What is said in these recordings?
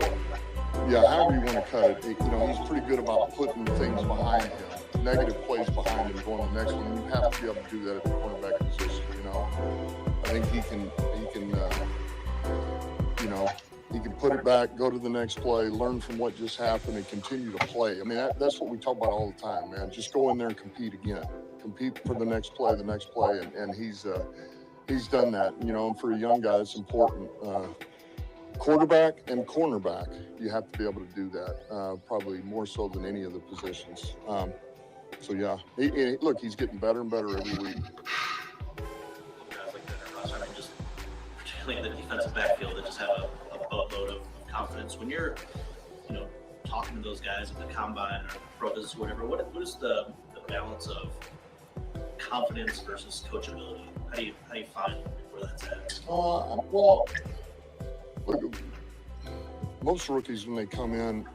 however you want to cut it, he's pretty good about putting things behind him, negative plays behind him, going to the next one. And you have to be able to do that at the cornerback position. I think he can put it back, go to the next play, learn from what just happened, and continue to play. I mean, that's what we talk about all the time, man. Just go in there and compete again. Compete for the next play, and he's done that. And for a young guy, it's important. Quarterback and cornerback, you have to be able to do that, probably more so than any of the positions. Look, he's getting better and better every week. Guys like that, I mean, just particularly in the defensive backfield that just have a boatload of confidence. When you're, talking to those guys at the combine or pro visits or whatever, what is the balance of confidence versus coachability? How do you find where that's at? Well, look, most rookies when they come in,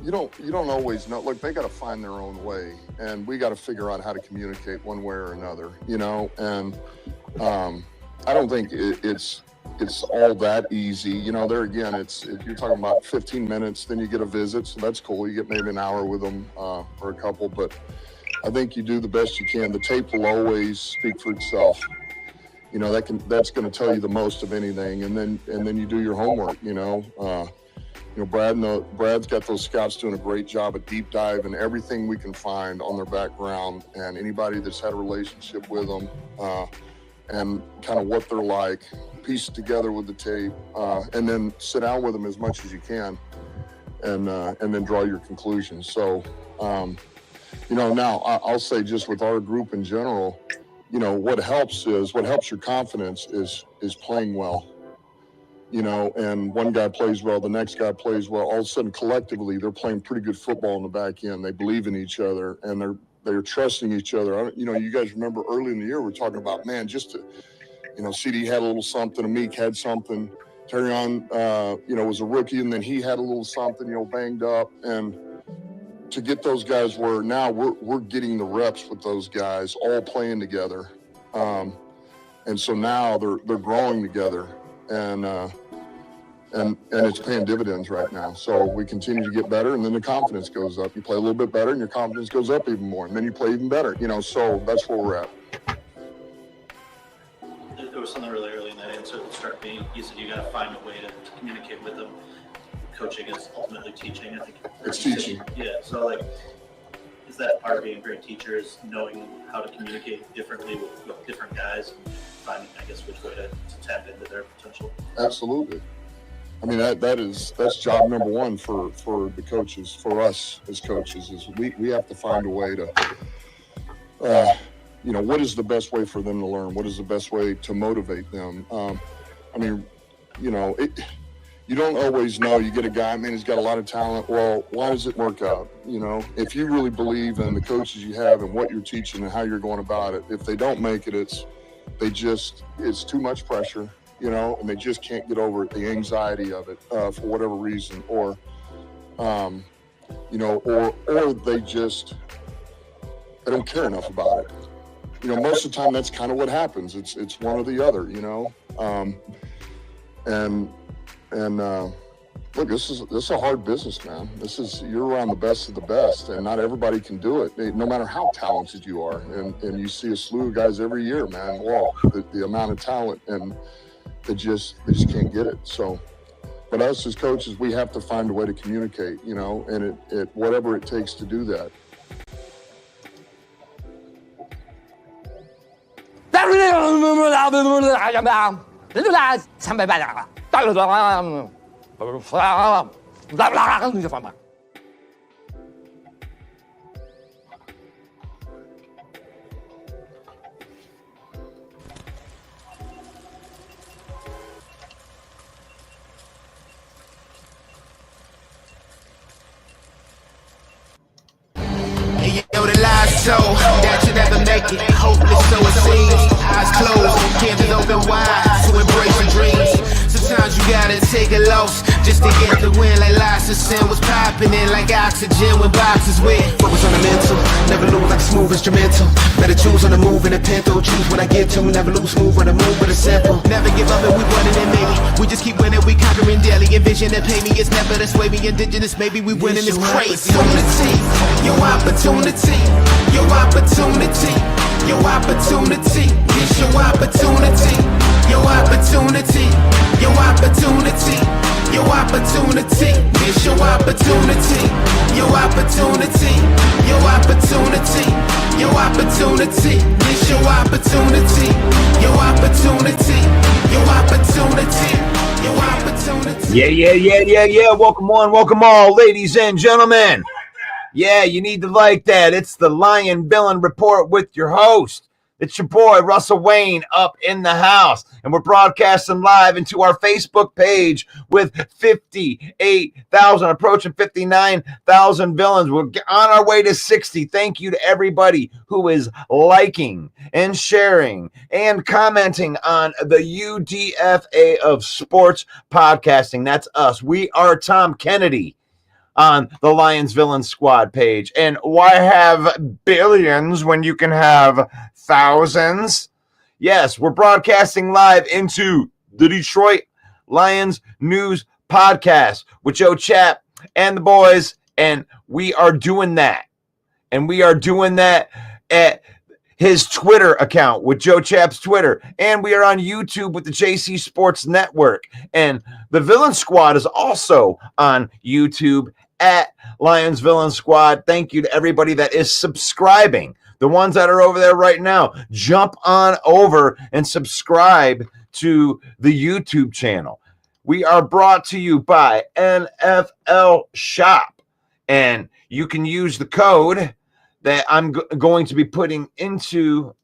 you don't always know. Look, they got to find their own way, and we got to figure out how to communicate one way or another. And I don't think it's all that easy. There again, if you're talking about 15 minutes, then you get a visit, so that's cool. You get maybe an hour with them or a couple, but I think you do the best you can. The tape will always speak for itself. That's going to tell you the most of anything, and then you do your homework. Brad's got those scouts doing a great job at deep dive and everything we can find on their background and anybody that's had a relationship with them, and kind of what they're like, piece it together with the tape, and then sit down with them as much as you can, and then draw your conclusions. So, now I'll say just with our group in general, what helps your confidence is playing well. And one guy plays well, the next guy plays well. All of a sudden, collectively, they're playing pretty good football in the back end. They believe in each other, and they're trusting each other. You guys remember early in the year, we were talking about, man, just to, CD had a little something, Amik had something, Terrion, was a rookie, and then he had a little something, banged up. And to get those guys where now we're getting the reps with those guys all playing together. And so now they're growing together. And it's paying dividends right now. So we continue to get better, and then the confidence goes up. You play a little bit better, and your confidence goes up even more, and then you play even better. So that's where we're at. There was something really early in that answer that struck me. You said you got to find a way to communicate with them. Coaching is ultimately teaching. I think it's teaching. Yeah. So is that part of being a great teacher? Is knowing how to communicate differently with different guys and finding, I guess, which way to tap into their potential? Absolutely. I mean, that's job number one for the coaches, for us as coaches, is we have to find a way to, what is the best way for them to learn? What is the best way to motivate them? You don't always know. You get a guy, man, he's got a lot of talent. Well, why does it work out? If you really believe in the coaches you have and what you're teaching and how you're going about it, if they don't make it, it's too much pressure, and they just can't get over it, the anxiety of it, for whatever reason, or they don't care enough about it. Most of the time that's kind of what happens. It's one or the other, look, this is a hard business, man. You're around the best of the best, and not everybody can do it, no matter how talented you are. And you see a slew of guys every year, man. Wow, the amount of talent, and they just can't get it. So, but us as coaches, we have to find a way to communicate, and it whatever it takes to do that. That you never make it, hopeless so it seems. Eyes closed, canvas open wide to embrace your dreams. Sometimes you gotta take a loss just to get the win. Like lots of sin was popping in like oxygen when boxes wet. Focus on the mental, never lose like a smooth instrumental. Better choose on the move in a pinto. Choose when I get to, never lose smooth on the move, but it's simple. Never give up and we running it, maybe. We just keep winning, we conquering daily. me envision and pay me. It's never to sway me. Indigenous, maybe we winning this crazy. Your opportunity, your opportunity, your opportunity. It's your opportunity, your opportunity, your opportunity, your opportunity. It's your opportunity, your opportunity, your opportunity, your opportunity. It's your opportunity, your opportunity, your opportunity, your opportunity. Yeah. Welcome on, welcome all, ladies and gentlemen. Yeah, you need to like that. It's the Lion Villain Report with your host. It's your boy, Russell Wayne, up in the house. And we're broadcasting live into our Facebook page with 58,000, approaching 59,000 villains. We're on our way to 60. Thank you to everybody who is liking and sharing and commenting on the UDFA of Sports Podcasting. That's us. We are Tom Kennedy on the Lions Villain Squad page. And why have billions when you can have thousands? Yes, we're broadcasting live into the Detroit Lions News Podcast with Joe Chap and the boys, and we are doing that. And we are doing that at his Twitter account with Joe Chap's Twitter. And we are on YouTube with the JC Sports Network. And the Villain Squad is also on YouTube at Lions Villain Squad. Thank you to everybody that is subscribing. The ones that are over there right now, jump on over and subscribe to the YouTube channel. We are brought to you by NFL Shop, and you can use the code that I'm going to be putting into,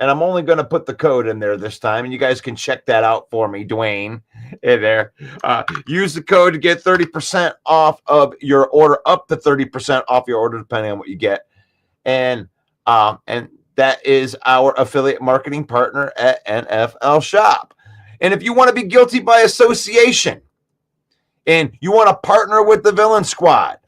and I'm only going to put the code in there this time, and you guys can check that out for me, Dwayne, in there. Use the code to get 30% off of your order, up to 30% off your order, depending on what you get. And that is our affiliate marketing partner at NFL Shop. And if you want to be guilty by association and you want to partner with the Villain Squad,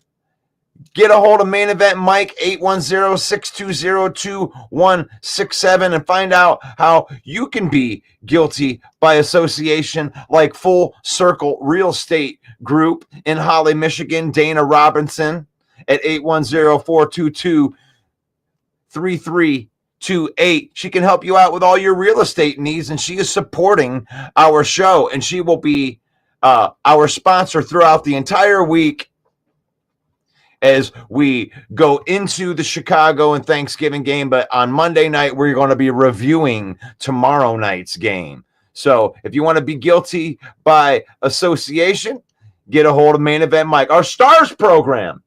get a hold of Main Event Mike, 810-620-2167, and find out how you can be guilty by association, like Full Circle Real Estate Group in Holly, Michigan, Dana Robinson at 810-422-3328. She can help you out with all your real estate needs, and she is supporting our show, and she will be our sponsor throughout the entire week as we go into the Chicago and Thanksgiving game. But on Monday night, we're going to be reviewing tomorrow night's game. So if you want to be guilty by association, get a hold of Main Event Mike. Our Stars program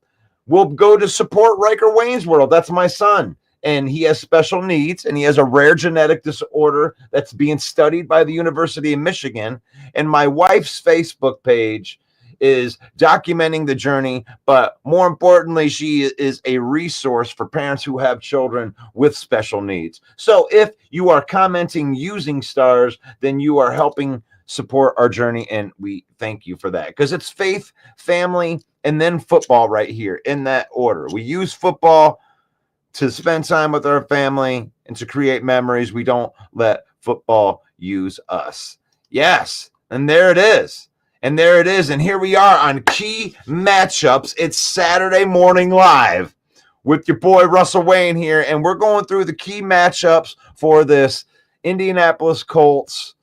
will go to support Riker Wayne's World. That's my son. And he has special needs, and he has a rare genetic disorder that's being studied by the University of Michigan. And my wife's Facebook page is documenting the journey, but more importantly, she is a resource for parents who have children with special needs. So if you are commenting using stars, then you are helping support our journey, and we thank you for that, because it's faith, family, and then football right here in that order. We use football to spend time with our family and to create memories. We don't let football use us. Yes, and there it is. And there it is. And here we are on Key Matchups. It's Saturday morning live with your boy Russell Wayne here. And we're going through the key matchups for this Indianapolis Colts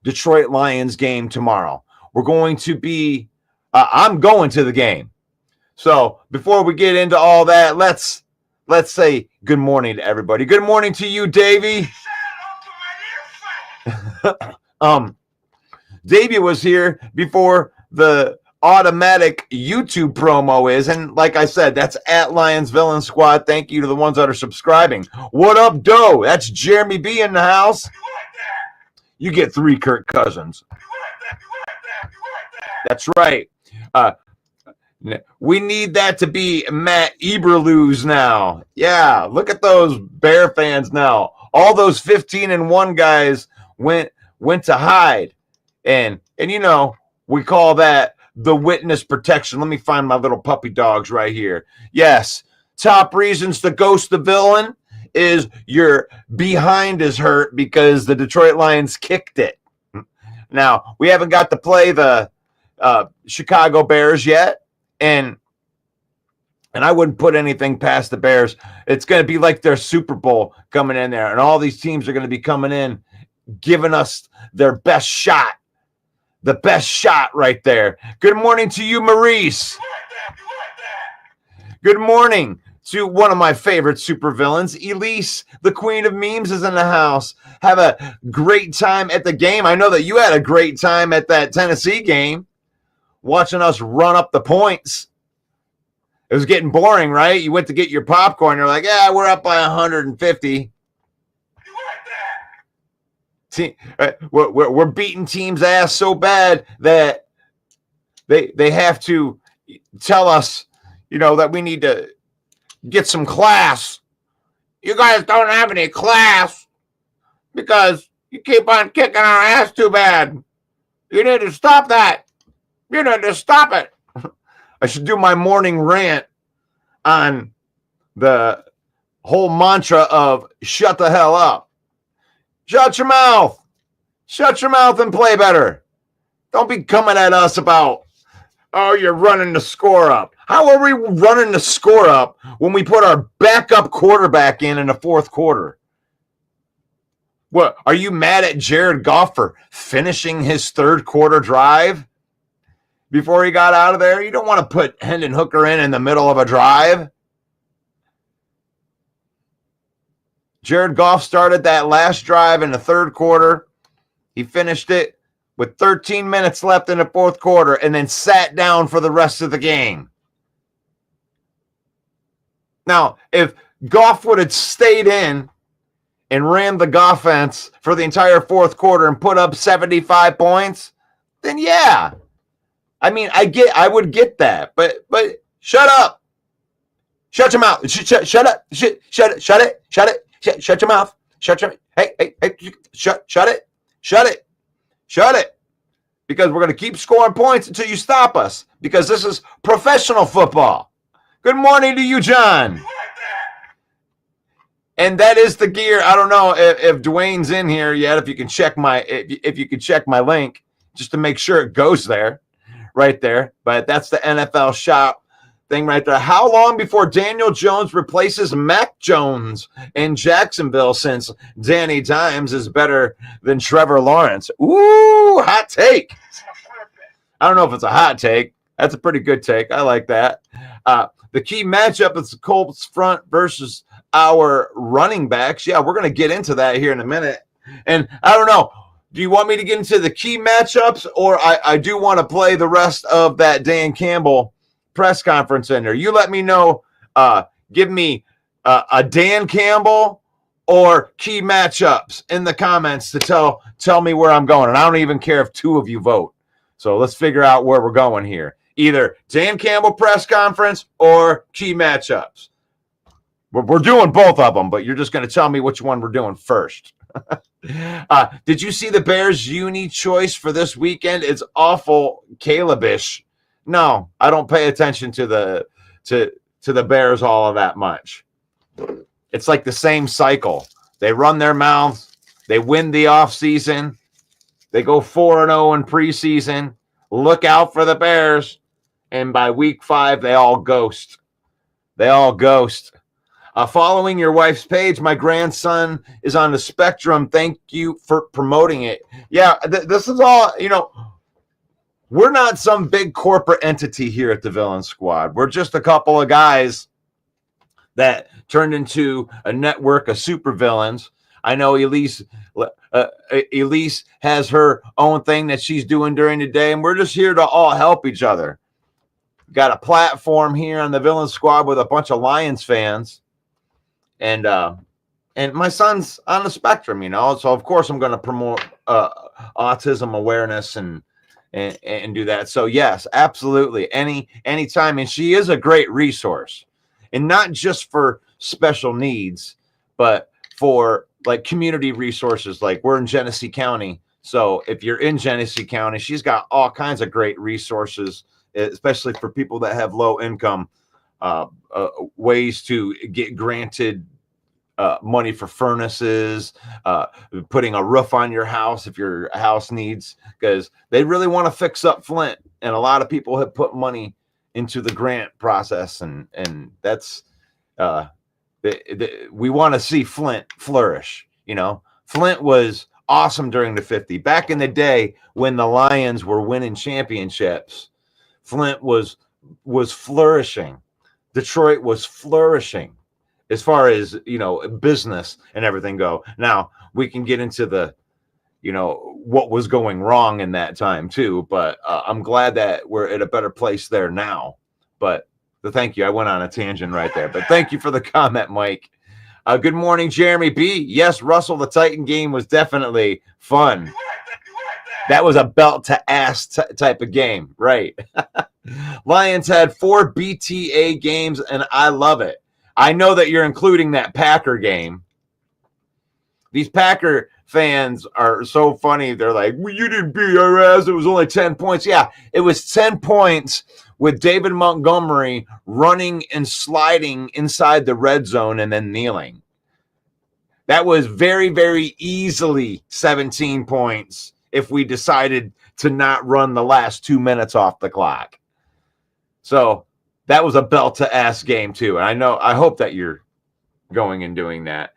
Detroit Lions game tomorrow. We're going to be, I'm going to the game. So before we get into all that, let's say good morning to everybody. Good morning to you, Davey. Davey was here before the automatic YouTube promo is. And like I said, that's at Lions Villain Squad. Thank you to the ones that are subscribing. What up, Doe? That's Jeremy B in the house. You get 3 Kirk Cousins. That's right. We need that to be Matt Eberflus now. Yeah, look at those Bear fans now. All those 15-1 guys went to hide. And you know, we call that the witness protection. Let me find my little puppy dogs right here. Yes, top reasons to ghost the villain is your behind is hurt because the Detroit Lions kicked it. Now, we haven't got to play the Chicago Bears yet, and I wouldn't put anything past the Bears. It's going to be like their Super Bowl coming in there, and all these teams are going to be coming in, giving us their best shot. The best shot right there. Good morning to you, Maurice. Good morning to one of my favorite supervillains, Elise, the queen of memes, is in the house. Have a great time at the game. I know that you had a great time at that Tennessee game, watching us run up the points. It was getting boring, right? You went to get your popcorn. You're like, yeah, we're up by 150. We're beating teams' ass so bad that they have to tell us, that we need to get some class. You guys don't have any class because you keep on kicking our ass too bad. You need to stop that. You need to stop it. I should do my morning rant on the whole mantra of shut the hell up. Shut your mouth. Shut your mouth and play better. Don't be coming at us about, oh, you're running the score up. How are we running the score up when we put our backup quarterback in the fourth quarter? What, are you mad at Jared Goff for finishing his third quarter drive before he got out of there? You don't want to put Hendon Hooker in the middle of a drive. Jared Goff started that last drive in the third quarter. He finished it with 13 minutes left in the fourth quarter and then sat down for the rest of the game. Now, if Goff would have stayed in and ran the Goffense for the entire fourth quarter and put up 75 points, then yeah. I mean, I would get that, but shut up. Shut your mouth. Shut up. Shut it. Shut your mouth. Hey, shut it. Because we're going to keep scoring points until you stop us, because this is professional football. Good morning to you, John. And that is the gear. I don't know if Dwayne's in here yet, if you can check my link just to make sure it goes there, right there. But that's the NFL shop thing right there. How long before Daniel Jones replaces Mac Jones in Jacksonville, since Danny Dimes is better than Trevor Lawrence? Ooh, hot take. I don't know if it's a hot take. That's a pretty good take. I like that. The key matchup is the Colts front versus our running backs. Yeah, we're going to get into that here in a minute. And I don't know. Do you want me to get into the key matchups, or I do want to play the rest of that Dan Campbell press conference in there? You let me know. Give me a Dan Campbell or key matchups in the comments to tell me where I'm going. And I don't even care if two of you vote. So let's figure out where we're going here. Either Dan Campbell press conference or key matchups. We're doing both of them, but you're just going to tell me which one we're doing first. Did you see the Bears' uni choice for this weekend? It's awful Caleb-ish. No, I don't pay attention to the Bears all that much. It's like the same cycle. They run their mouths. They win the offseason. They go 4-0 in preseason. Look out for the Bears. And by week 5, they all ghost. Following your wife's page, my grandson is on the spectrum. Thank you for promoting it. Yeah, this is all, we're not some big corporate entity here at the Villain Squad. We're just a couple of guys that turned into a network of supervillains. I know Elise has her own thing that she's doing during the day, and we're just here to all help each other. Got a platform here on the Villain Squad with a bunch of Lions fans. And my son's on the spectrum, so of course I'm going to promote autism awareness and do that. So yes, absolutely. Anytime. And she is a great resource, and not just for special needs, but for like community resources. Like we're in Genesee County. So if you're in Genesee County, she's got all kinds of great resources, especially for people that have low income, ways to get granted money for furnaces, putting a roof on your house if your house needs, because they really want to fix up Flint. and a lot of people have put money into the grant process, and that's we want to see Flint flourish. Flint was awesome during the 50. Back in the day when the Lions were winning championships, Flint was flourishing. Detroit was flourishing as far as, business and everything go. Now we can get into the, what was going wrong in that time too, but I'm glad that we're at a better place there now. But thank you. I went on a tangent right there, but thank you for the comment, Mike. Good morning, Jeremy B. Yes, Russell, the Titan game was definitely fun. That was a belt to ass type of game, right? Lions had 4 BTA games, and I love it. I know that you're including that Packer game. These Packer fans are so funny. They're like, well, you didn't beat our ass. It was only 10 points. Yeah, it was 10 points with David Montgomery running and sliding inside the red zone and then kneeling. That was very, very easily 17 points if we decided to not run the last 2 minutes off the clock. So that was a belt to ass game too. And I hope that you're going and doing that.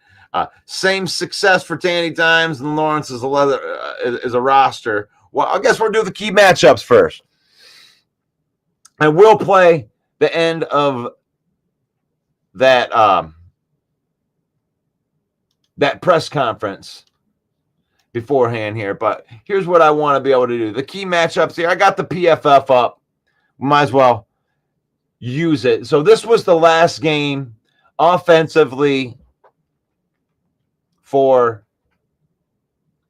Same success for Danny Dimes and Lawrence as a roster. Well, I guess we'll do the key matchups first. And we'll play the end of that that press conference beforehand here. But here's what I want to be able to do. The key matchups here. I got the PFF up. Might as well use it. So this was the last game offensively for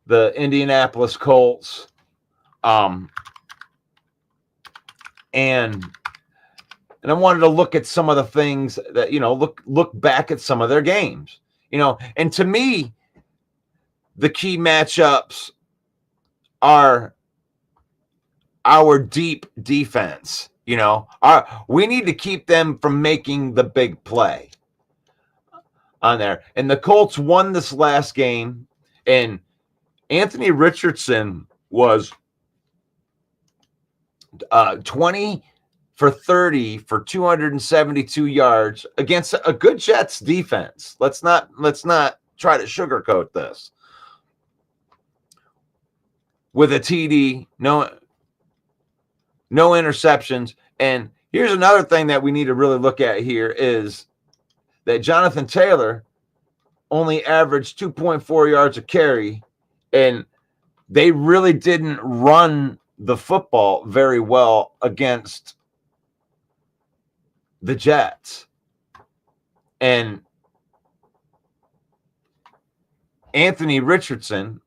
the Indianapolis Colts. And I wanted to look at some of the things that, look back at some of their games, and to me, the key matchups are our deep defense. We need to keep them from making the big play on there. And the Colts won this last game, and Anthony Richardson was 20 for 30 for 272 yards against a good Jets defense. Let's not try to sugarcoat this. With a TD, no interceptions. And here's another thing that we need to really look at here is that Jonathan Taylor only averaged 2.4 yards a carry, and they really didn't run the football very well against the Jets. And Anthony Richardson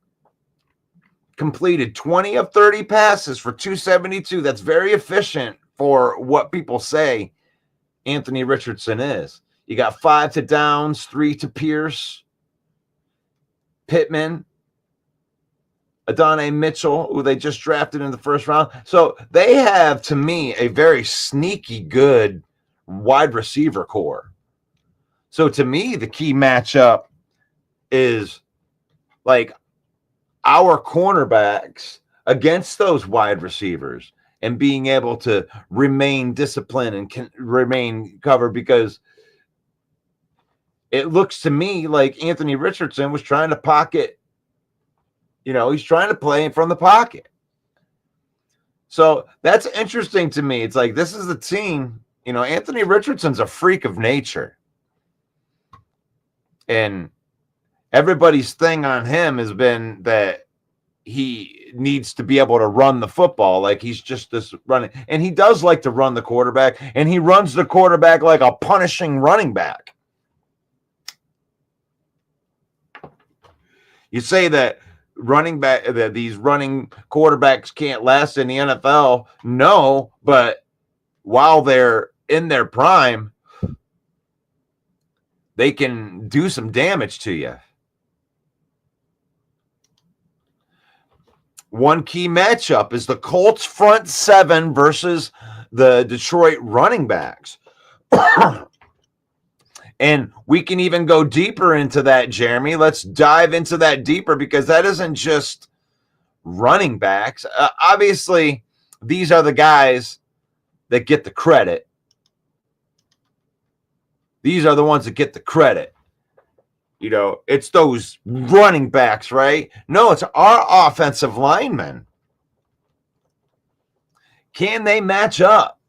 completed 20 of 30 passes for 272. That's very efficient for what people say Anthony Richardson is. You got 5 to Downs, 3 to Pierce, Pittman, Adonai Mitchell, who they just drafted in the first round. So they have, to me, a very sneaky good wide receiver core. So to me, the key matchup is like our cornerbacks against those wide receivers and being able to remain disciplined and remain covered, because it looks to me like Anthony Richardson was trying to pocket. He's trying to play from the pocket. So that's interesting to me. It's like, this is a team, Anthony Richardson's a freak of nature. And everybody's thing on him has been that he needs to be able to run the football. Like, he's just this running. And he does like to run the quarterback. And he runs the quarterback like a punishing running back. You say that these running quarterbacks can't last in the NFL. No, but while they're in their prime, they can do some damage to you. One key matchup is the Colts front seven versus the Detroit running backs. And we can even go deeper into that, Jeremy. Let's dive into that deeper, because that isn't just running backs. Obviously, these are the guys that get the credit. These are the ones that get the credit. You know, it's those running backs, right? No, it's our offensive linemen. Can they match up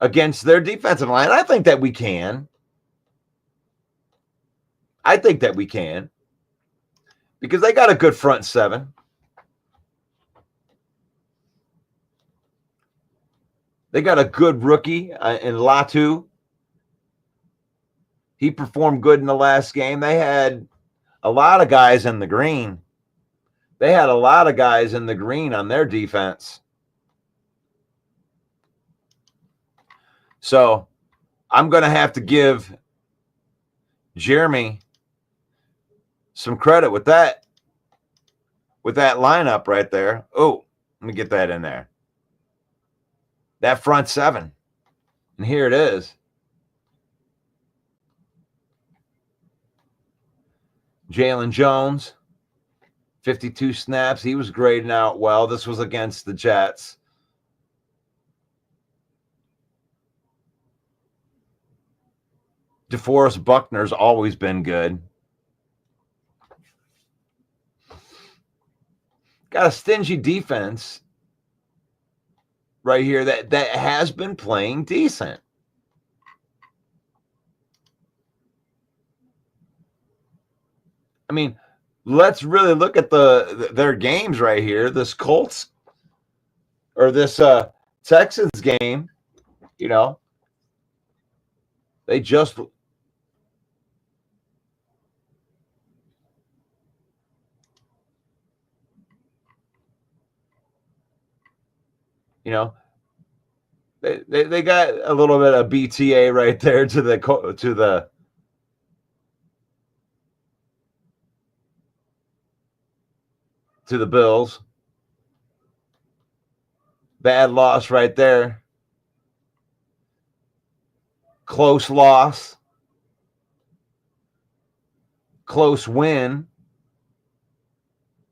against their defensive line? I think that we can. I think that we can. Because they got a good front seven. They got a good rookie in Latu. He performed good in the last game. They had a lot of guys in the green. They had a lot of guys in the green on their defense. So I'm going to have to give Jeremy some credit with that lineup right there. Oh, let me get that in there. That front seven. And here it is. Jalen Jones, 52 snaps. He was grading out well. This was against the Jets. DeForest Buckner's always been good. Got a stingy defense right here that has been playing decent. I mean, let's really look at their games right here. This Colts or this Texans game, you know, they just you know, they got a little bit of BTA right there to the Bills. Bad loss right there. Close loss. Close win.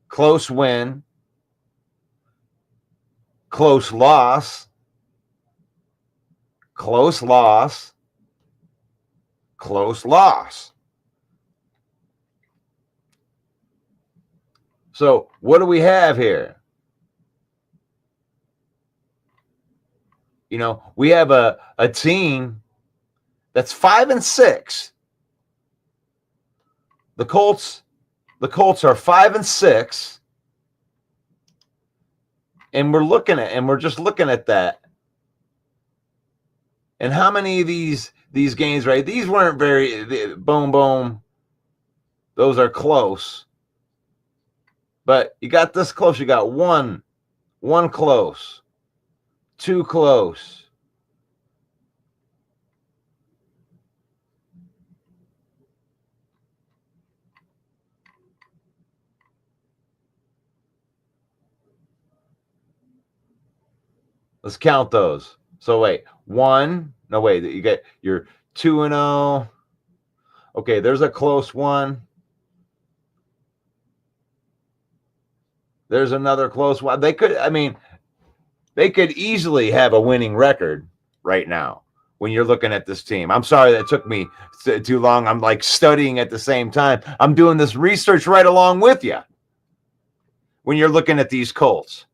Close win. Close loss. Close loss. Close loss. So what do we have here? You know, we have a team that's 5-6. The Colts are 5-6. And we're just looking at that. And how many of these games, right? These weren't very boom, boom. Those are close. But you got this close. You got one close, two close. Let's count those. So wait, you get your 2-0. Okay, there's a close one. There's another close one. They could easily have a winning record right now when you're looking at this team. I'm sorry that took me too long. I'm like studying at the same time. I'm doing this research right along with you when you're looking at these Colts.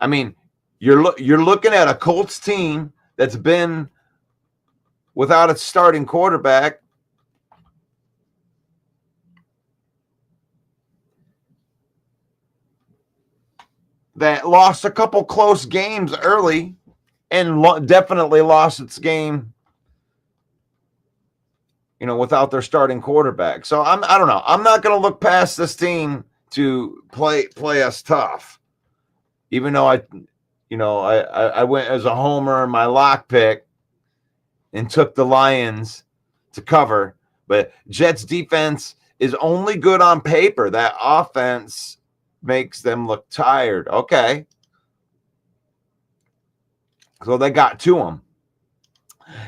I mean, you're looking at a Colts team that's been without its starting quarterback. That lost a couple close games early and definitely lost its game, you know, without their starting quarterback. So I don't know. I'm not going to look past this team to play us tough. Even though I went as a homer in my lock pick and took the Lions to cover, but Jets defense is only good on paper. That offense makes them look tired. Okay. So they got to them.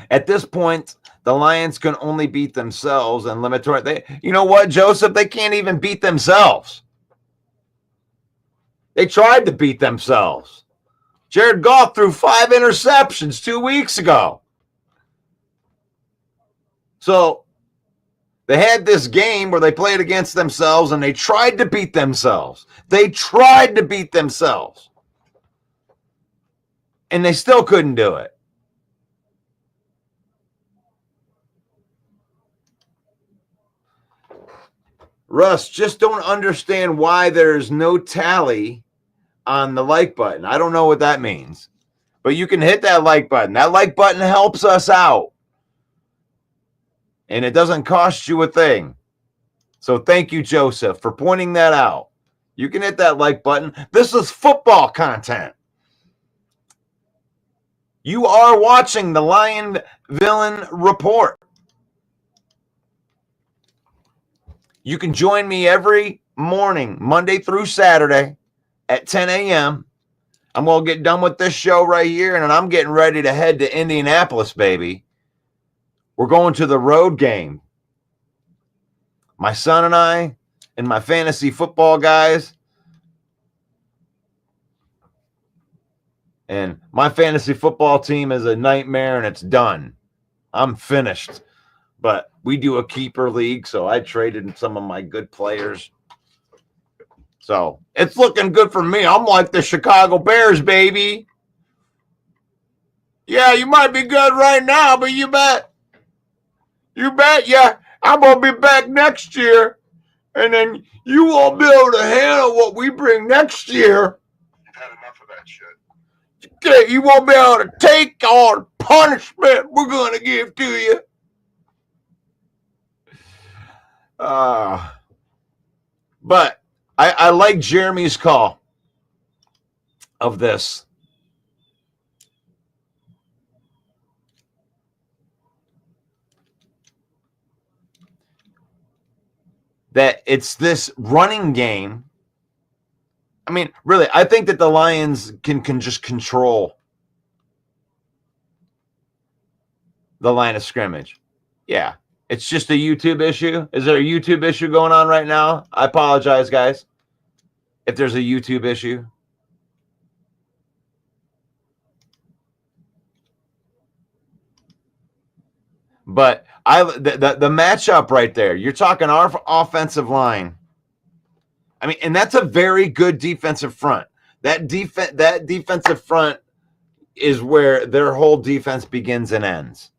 At this point, the Lions can only beat themselves and limit to you know what, Joseph? They can't even beat themselves. They tried to beat themselves. Jared Goff threw 5 interceptions 2 weeks ago. So they had this game where they played against themselves and they tried to beat themselves. They tried to beat themselves. And they still couldn't do it. Russ, just don't understand why there's no tally on the like button. I don't know what that means. But you can hit that like button. That like button helps us out. And it doesn't cost you a thing. So thank you, Joseph, for pointing that out. You can hit that like button. This is football content. You are watching the Lion Villain Report. You can join me every morning, Monday through Saturday at 10 a.m. I'm going to get done with this show right here, and I'm getting ready to head to Indianapolis, baby. We're going to the road game. My son and I and my fantasy football guys. And my fantasy football team is a nightmare, and it's done. I'm finished. But we do a keeper league, so I traded some of my good players. So it's looking good for me. I'm like the Chicago Bears, baby. Yeah, you might be good right now, but you bet. Yeah, I'm going to be back next year, and then you won't be able to handle what we bring next year. You've had enough of that shit. Okay, you won't be able to take all the punishment we're going to give to you. But I like Jeremy's call of this. That it's this running game. I mean, really, I think that the Lions can just control the line of scrimmage. Yeah. It's just a YouTube issue. Is there a YouTube issue going on right now? I apologize, guys, if there's a YouTube issue. But the matchup right there, you're talking our offensive line. I mean, and that's a very good defensive front. That defensive front is where their whole defense begins and ends.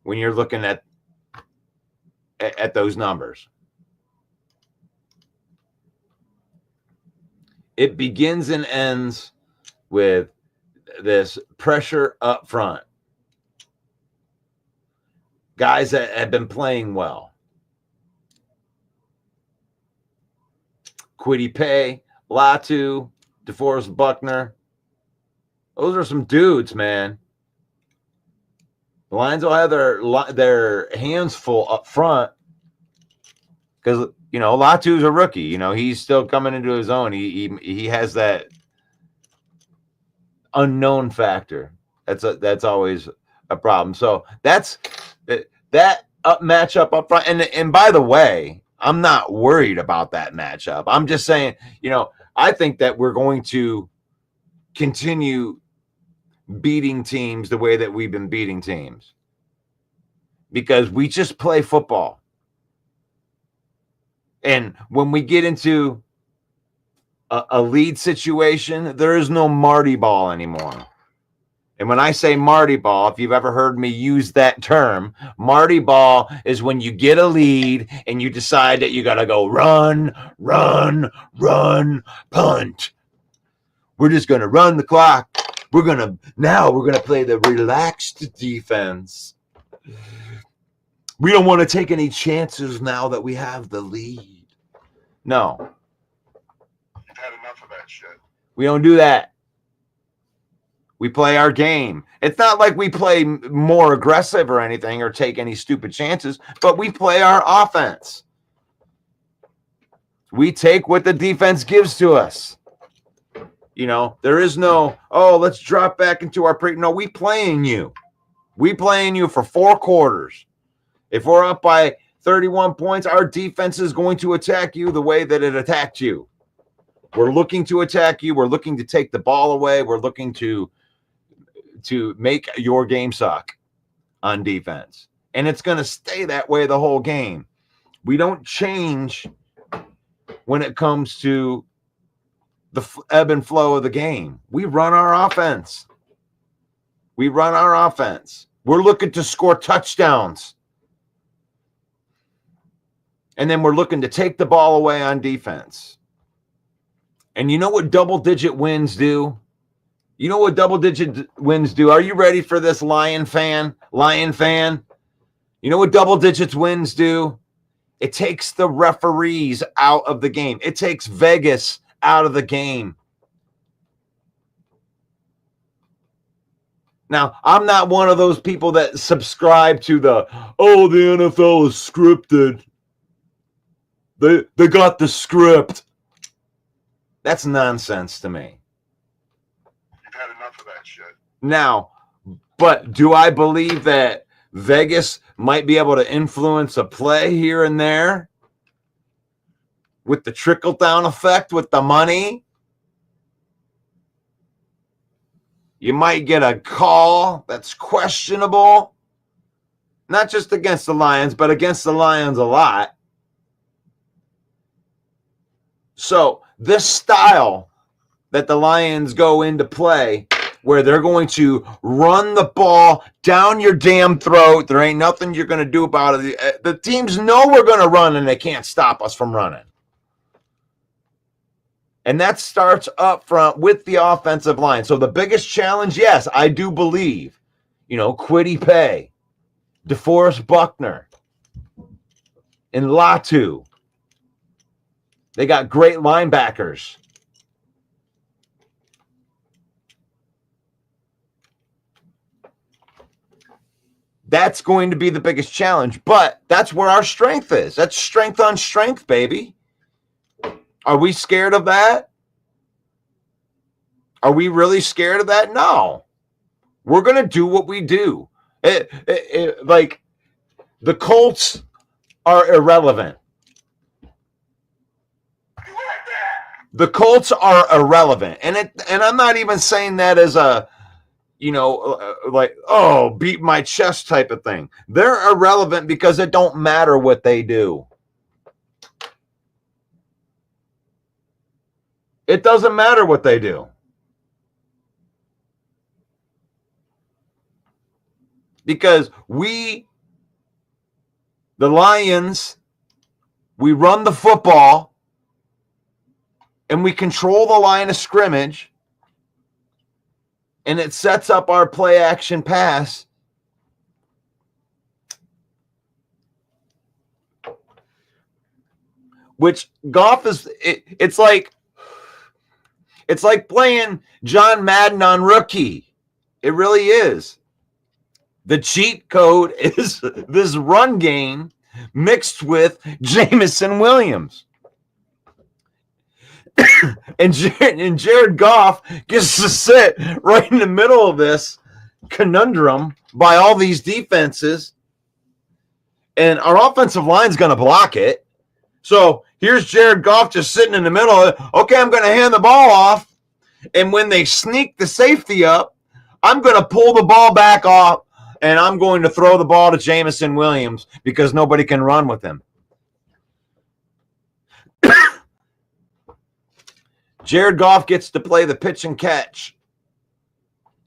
When you're looking at those numbers, it begins and ends with this pressure up front. Guys that have been playing well. Kwity Paye, Latu, DeForest Buckner. Those are some dudes, man. The Lions will have their hands full up front because, you know, Latu's a rookie. You know, he's still coming into his own. He has that unknown factor. That's always a problem. So that's that matchup up front. And by the way, I'm not worried about that matchup. I'm just saying, you know, I think that we're going to continue beating teams the way that we've been beating teams because we just play football. And when we get into a lead situation, there is no Marty ball anymore. And when I say Marty ball, if you've ever heard me use that term, Marty ball is when you get a lead and you decide that you got to go run, punt. We're just going to run the clock. We're going to play the relaxed defense. We don't want to take any chances now that we have the lead. No. You've had enough of that shit. We don't do that. We play our game. It's not like we play more aggressive or anything or take any stupid chances, but we play our offense. We take what the defense gives to us. You know, there is no, oh, let's drop back into our pre. No, we playing you. We playing you for 4 quarters. If we're up by 31 points, our defense is going to attack you the way that it attacked you. We're looking to attack you. We're looking to take the ball away. We're looking to make your game suck on defense. And it's going to stay that way the whole game. We don't change when it comes to the ebb and flow of the game. We run our offense. We're looking to score touchdowns. And then we're looking to take the ball away on defense. And you know what double-digit wins do? You know what double-digit wins do? Are you ready for this, Lion fan? You know what double-digit wins do? It takes the referees out of the game. It takes Vegas out of the game. Now, I'm not one of those people that subscribe to the NFL is scripted. They got the script. That's nonsense to me. You've had enough of that shit. Now, but do I believe that Vegas might be able to influence a play here and there with the trickle-down effect with the money? You might get a call that's questionable, not just against the Lions, but against the Lions a lot. So this style that the Lions go into play, where they're going to run the ball down your damn throat, there ain't nothing you're going to do about it. The teams know we're going to run, and they can't stop us from running. And that starts up front with the offensive line. So the biggest challenge, yes, I do believe, Kwity Paye, DeForest Buckner, and Latu. They got great linebackers. That's going to be the biggest challenge, but that's where our strength is. That's strength on strength, baby. Are we scared of that? Are we really scared of that? No. We're going to do what we do. Like, the Colts are irrelevant. The Colts are irrelevant. And I'm not even saying that as a, beat my chest type of thing. They're irrelevant because it don't matter what they do. It doesn't matter what they do. Because the Lions, we run the football and we control the line of scrimmage, and it sets up our play action pass. Which Goff is, it's like playing John Madden on rookie. It really is. The cheat code is this run game mixed with Jameson Williams. and Jared Goff gets to sit right in the middle of this conundrum by all these defenses. And our offensive line's going to block it. So here's Jared Goff just sitting in the middle. Okay, I'm going to hand the ball off. And when they sneak the safety up, I'm going to pull the ball back off, and I'm going to throw the ball to Jameson Williams because nobody can run with him. Jared Goff gets to play the pitch and catch.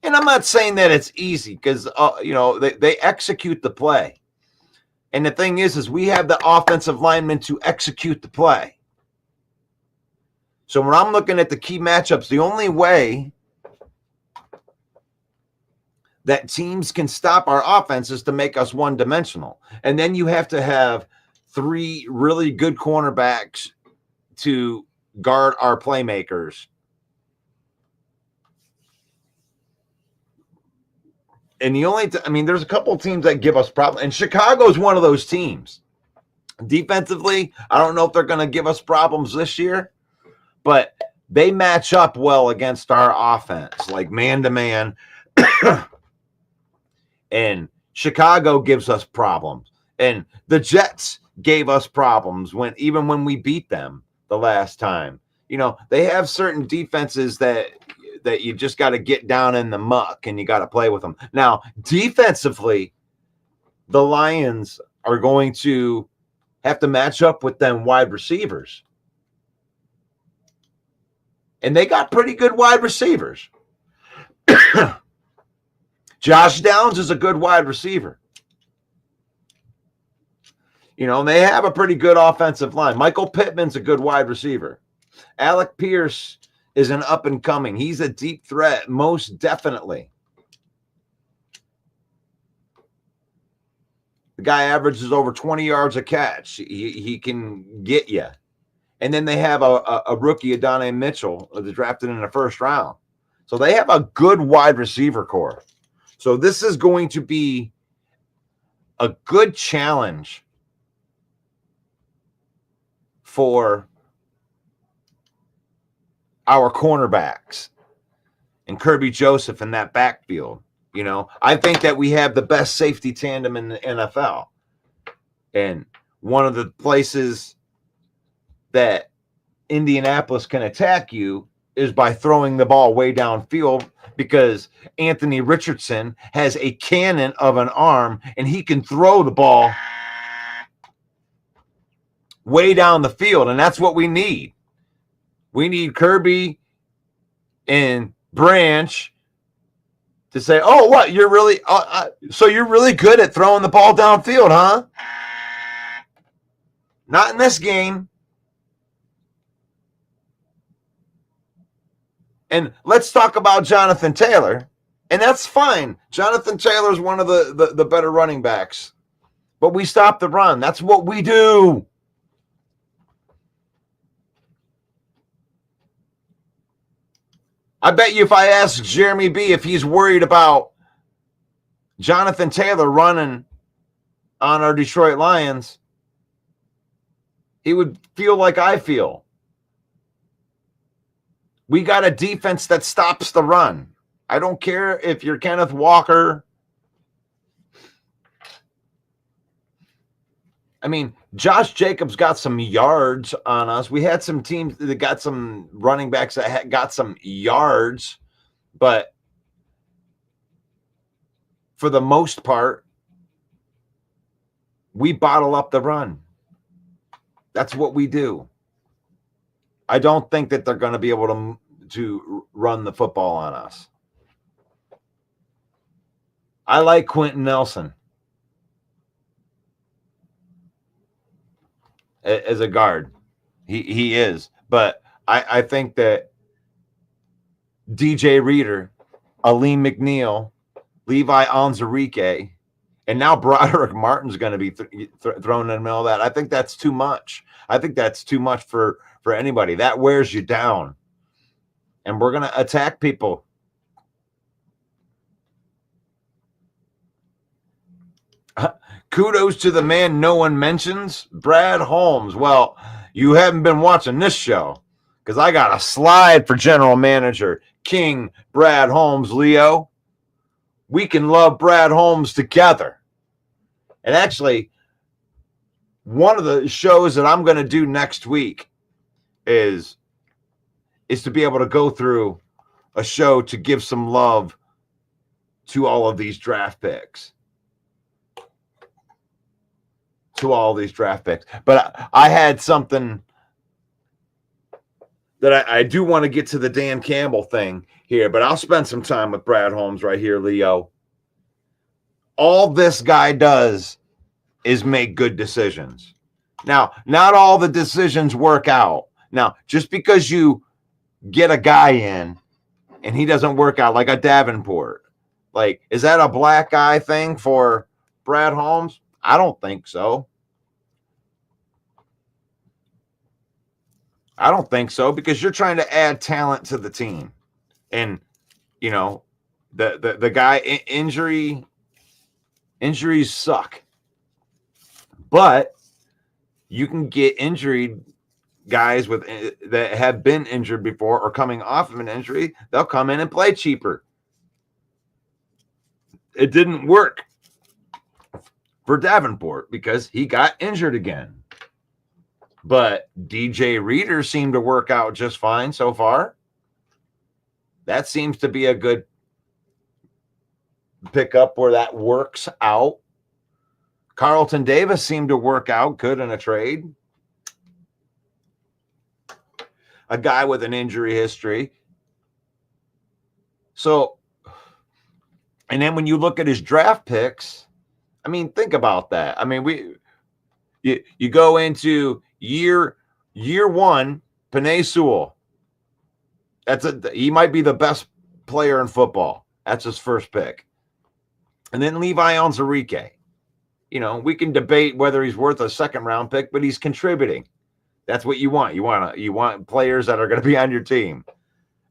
And I'm not saying that it's easy because, they execute the play. And the thing is we have the offensive linemen to execute the play. So when I'm looking at the key matchups, the only way that teams can stop our offense is to make us one-dimensional. And then you have to have 3 really good cornerbacks to guard our playmakers. And there's a couple of teams that give us problems. And Chicago's one of those teams. Defensively, I don't know if they're going to give us problems this year, but they match up well against our offense, like man-to-man. And Chicago gives us problems. And the Jets gave us problems even when we beat them the last time. You know, they have certain defenses that you just got to get down in the muck and you got to play with them. Now, defensively, the Lions are going to have to match up with them wide receivers. And they got pretty good wide receivers. Josh Downs is a good wide receiver. You know, they have a pretty good offensive line. Michael Pittman's a good wide receiver. Alec Pierce is an up and coming. He's a deep threat, most definitely. The guy averages over 20 yards a catch. He can get you. And then they have a rookie, Adonai Mitchell, drafted in the first round. So they have a good wide receiver core. So this is going to be a good challenge for our cornerbacks and Kirby Joseph in that backfield. You know, I think that we have the best safety tandem in the NFL. And one of the places that Indianapolis can attack you is by throwing the ball way downfield, because Anthony Richardson has a cannon of an arm and he can throw the ball way down the field. And that's what we need. We need Kirby and Branch to say, oh, what, you're really, so you're really good at throwing the ball downfield, huh? Not in this game. And let's talk about Jonathan Taylor. And that's fine. Jonathan Taylor is one of the better running backs. But we stop the run. That's what we do. I bet you if I ask Jeremy B if he's worried about Jonathan Taylor running on our Detroit Lions, he would feel like I feel. We got a defense that stops the run. I don't care if you're Kenneth Walker. I mean, Josh Jacobs got some yards on us. We had some teams that got some running backs that got some yards, but for the most part, we bottle up the run. That's what we do. I don't think that they're going to be able to run the football on us. I like Quentin Nelson as a guard. He is. But I think that DJ Reader, Aleem McNeil, Levi Onwuzurike, and now Broderick Martin's going to be thrown in the middle of that. I think that's too much. I think that's too much for anybody. That wears you down. And we're going to attack people. Kudos to the man no one mentions, Brad Holmes. Well, you haven't been watching this show, because I got a slide for general manager King Brad Holmes, Leo. We can love Brad Holmes together. And actually, one of the shows that I'm going to do next week is to be able to go through a show to give some love to all of these draft picks. But I had something that I do want to get to the Dan Campbell thing here, but I'll spend some time with Brad Holmes right here, Leo. All this guy does is make good decisions. Now, not all the decisions work out. Now, just because you get a guy in and he doesn't work out, like a Davenport, like, is that a black guy thing for Brad Holmes? I don't think so. I don't think so, because you're trying to add talent to the team. And, you know, the guy, injuries suck. But you can get injured guys that have been injured before or coming off of an injury. They'll come in and play cheaper. it didn't work for Davenport because he got injured again. But DJ Reader seemed to work out just fine so far. That seems to be a good pickup where that works out. Carlton Davis seemed to work out good in a trade. A guy with an injury history. So, and then when you look at his draft picks, I mean, think about that. I mean, you go into year one, Penei Sewell. He might be the best player in football. That's his first pick. And then Levi Onwuzurike. You know, we can debate whether he's worth a second round pick, but he's contributing. That's what you want. You want players that are going to be on your team.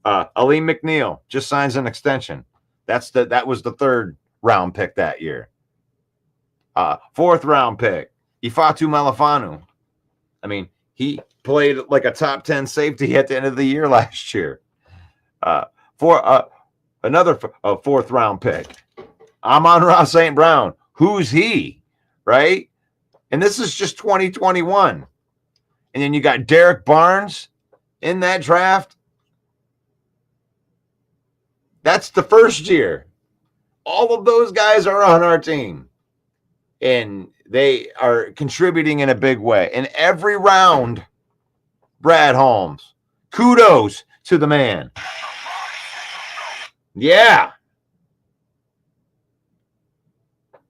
Aleem McNeil just signs an extension. That was the third round pick that year. Fourth round pick, Ifeatu Melifonwu. I mean, he played like a top 10 safety at the end of the year last year. Another fourth round pick, Amon-Ra St. Brown. Who's he, right? And this is just 2021. And then you got Derek Barnes in that draft. That's the first year. All of those guys are on our team. And they are contributing in a big way. In every round, Brad Holmes. Kudos to the man. Yeah.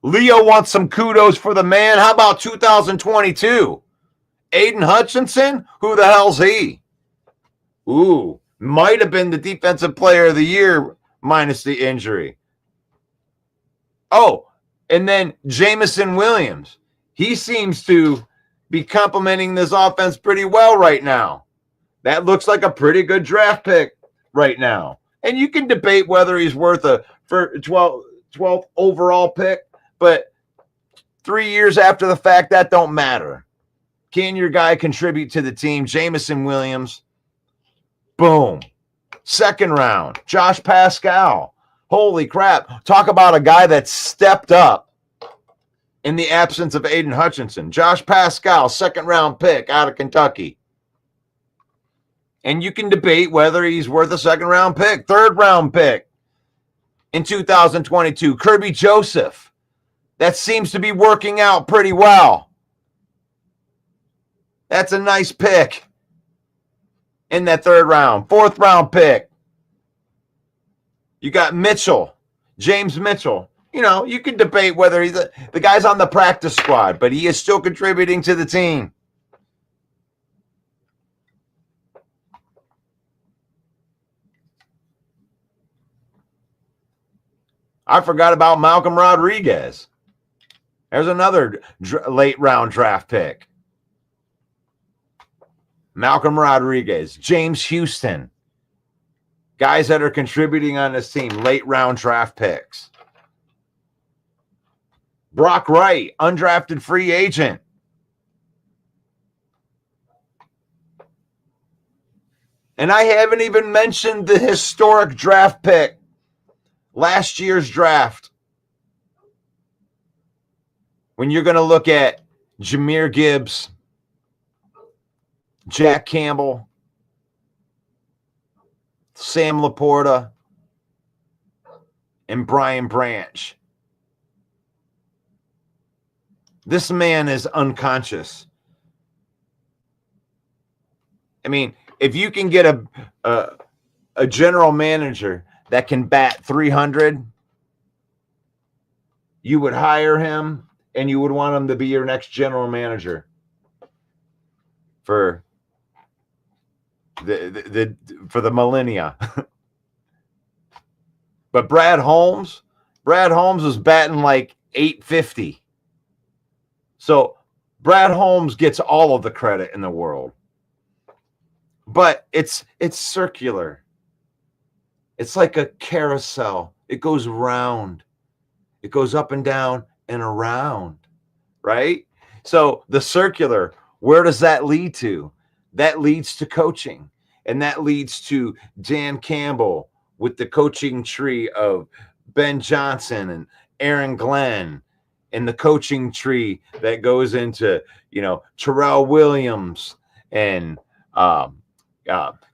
Leo wants some kudos for the man. How about 2022? Aiden Hutchinson? Who the hell's he? Ooh, might have been the defensive player of the year minus the injury. Oh, and then Jameson Williams. He seems to be complementing this offense pretty well right now. That looks like a pretty good draft pick right now. And you can debate whether he's worth a 12th overall pick, but 3 years after the fact, that don't matter. Can your guy contribute to the team? Jameson Williams. Boom. Second round, Josh Pascal. Holy crap. Talk about a guy that stepped up in the absence of Aiden Hutchinson. Josh Pascal, second round pick out of Kentucky. And you can debate whether he's worth a second round pick. Third round pick in 2022, Kirby Joseph. That seems to be working out pretty well. That's a nice pick in that third round. Fourth round pick. You got Mitchell, James Mitchell. You know, you can debate whether he's the guy's on the practice squad, but he is still contributing to the team. I forgot about Malcolm Rodriguez. There's another late round draft pick. Malcolm Rodriguez, James Houston. Guys that are contributing on this team, late round draft picks. Brock Wright, undrafted free agent. And I haven't even mentioned the historic draft pick, last year's draft. When you're going to look at Jahmyr Gibbs, Jack Campbell, Sam Laporta, and Brian Branch. This man is unconscious. I mean, if you can get a general manager that can bat 300, you would hire him and you would want him to be your next general manager for the millennia. But Brad Holmes was batting like 850. So Brad Holmes gets all of the credit in the world. But it's circular. It's like a carousel. It goes round. It goes up and down and around, right? So the circular, where does that lead to? That leads to coaching. And that leads to Dan Campbell with the coaching tree of Ben Johnson and Aaron Glenn and the coaching tree that goes into, Terrell Williams and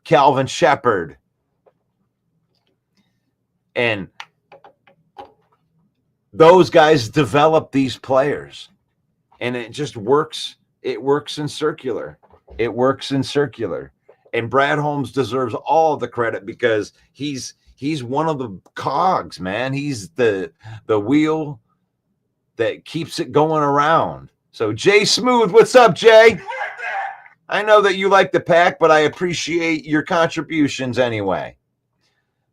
Calvin Shepard. And those guys develop these players. And it just works. It works in circular. And Brad Holmes deserves all the credit because he's one of the cogs, man. He's the wheel that keeps it going around. So Jay Smooth, what's up, Jay? I know that you like the pack, but I appreciate your contributions anyway.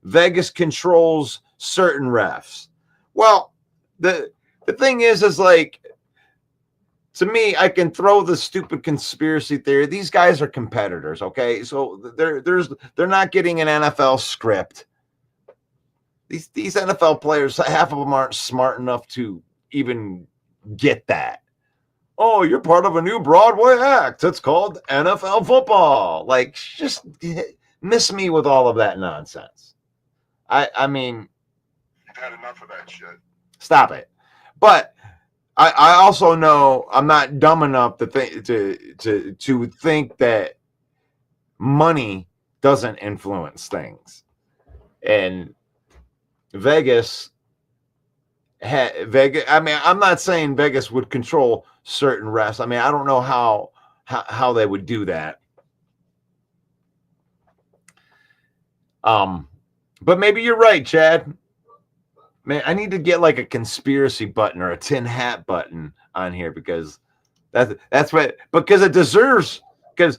Vegas controls certain refs. Well, the thing is like, to me, I can throw the stupid conspiracy theory. These guys are competitors, okay? So they're not getting an NFL script. These NFL players, half of them aren't smart enough to even get that. Oh, you're part of a new Broadway act. It's called NFL football. Like, just miss me with all of that nonsense. I mean, You've had enough of that shit. Stop it. But I also know I'm not dumb enough to think that money doesn't influence things. And Vegas, I mean, I'm not saying Vegas would control certain refs. I mean, I don't know how they would do that. But maybe you're right, Chad. Man, I need to get like a conspiracy button or a tin hat button on here because that's what, because it deserves, because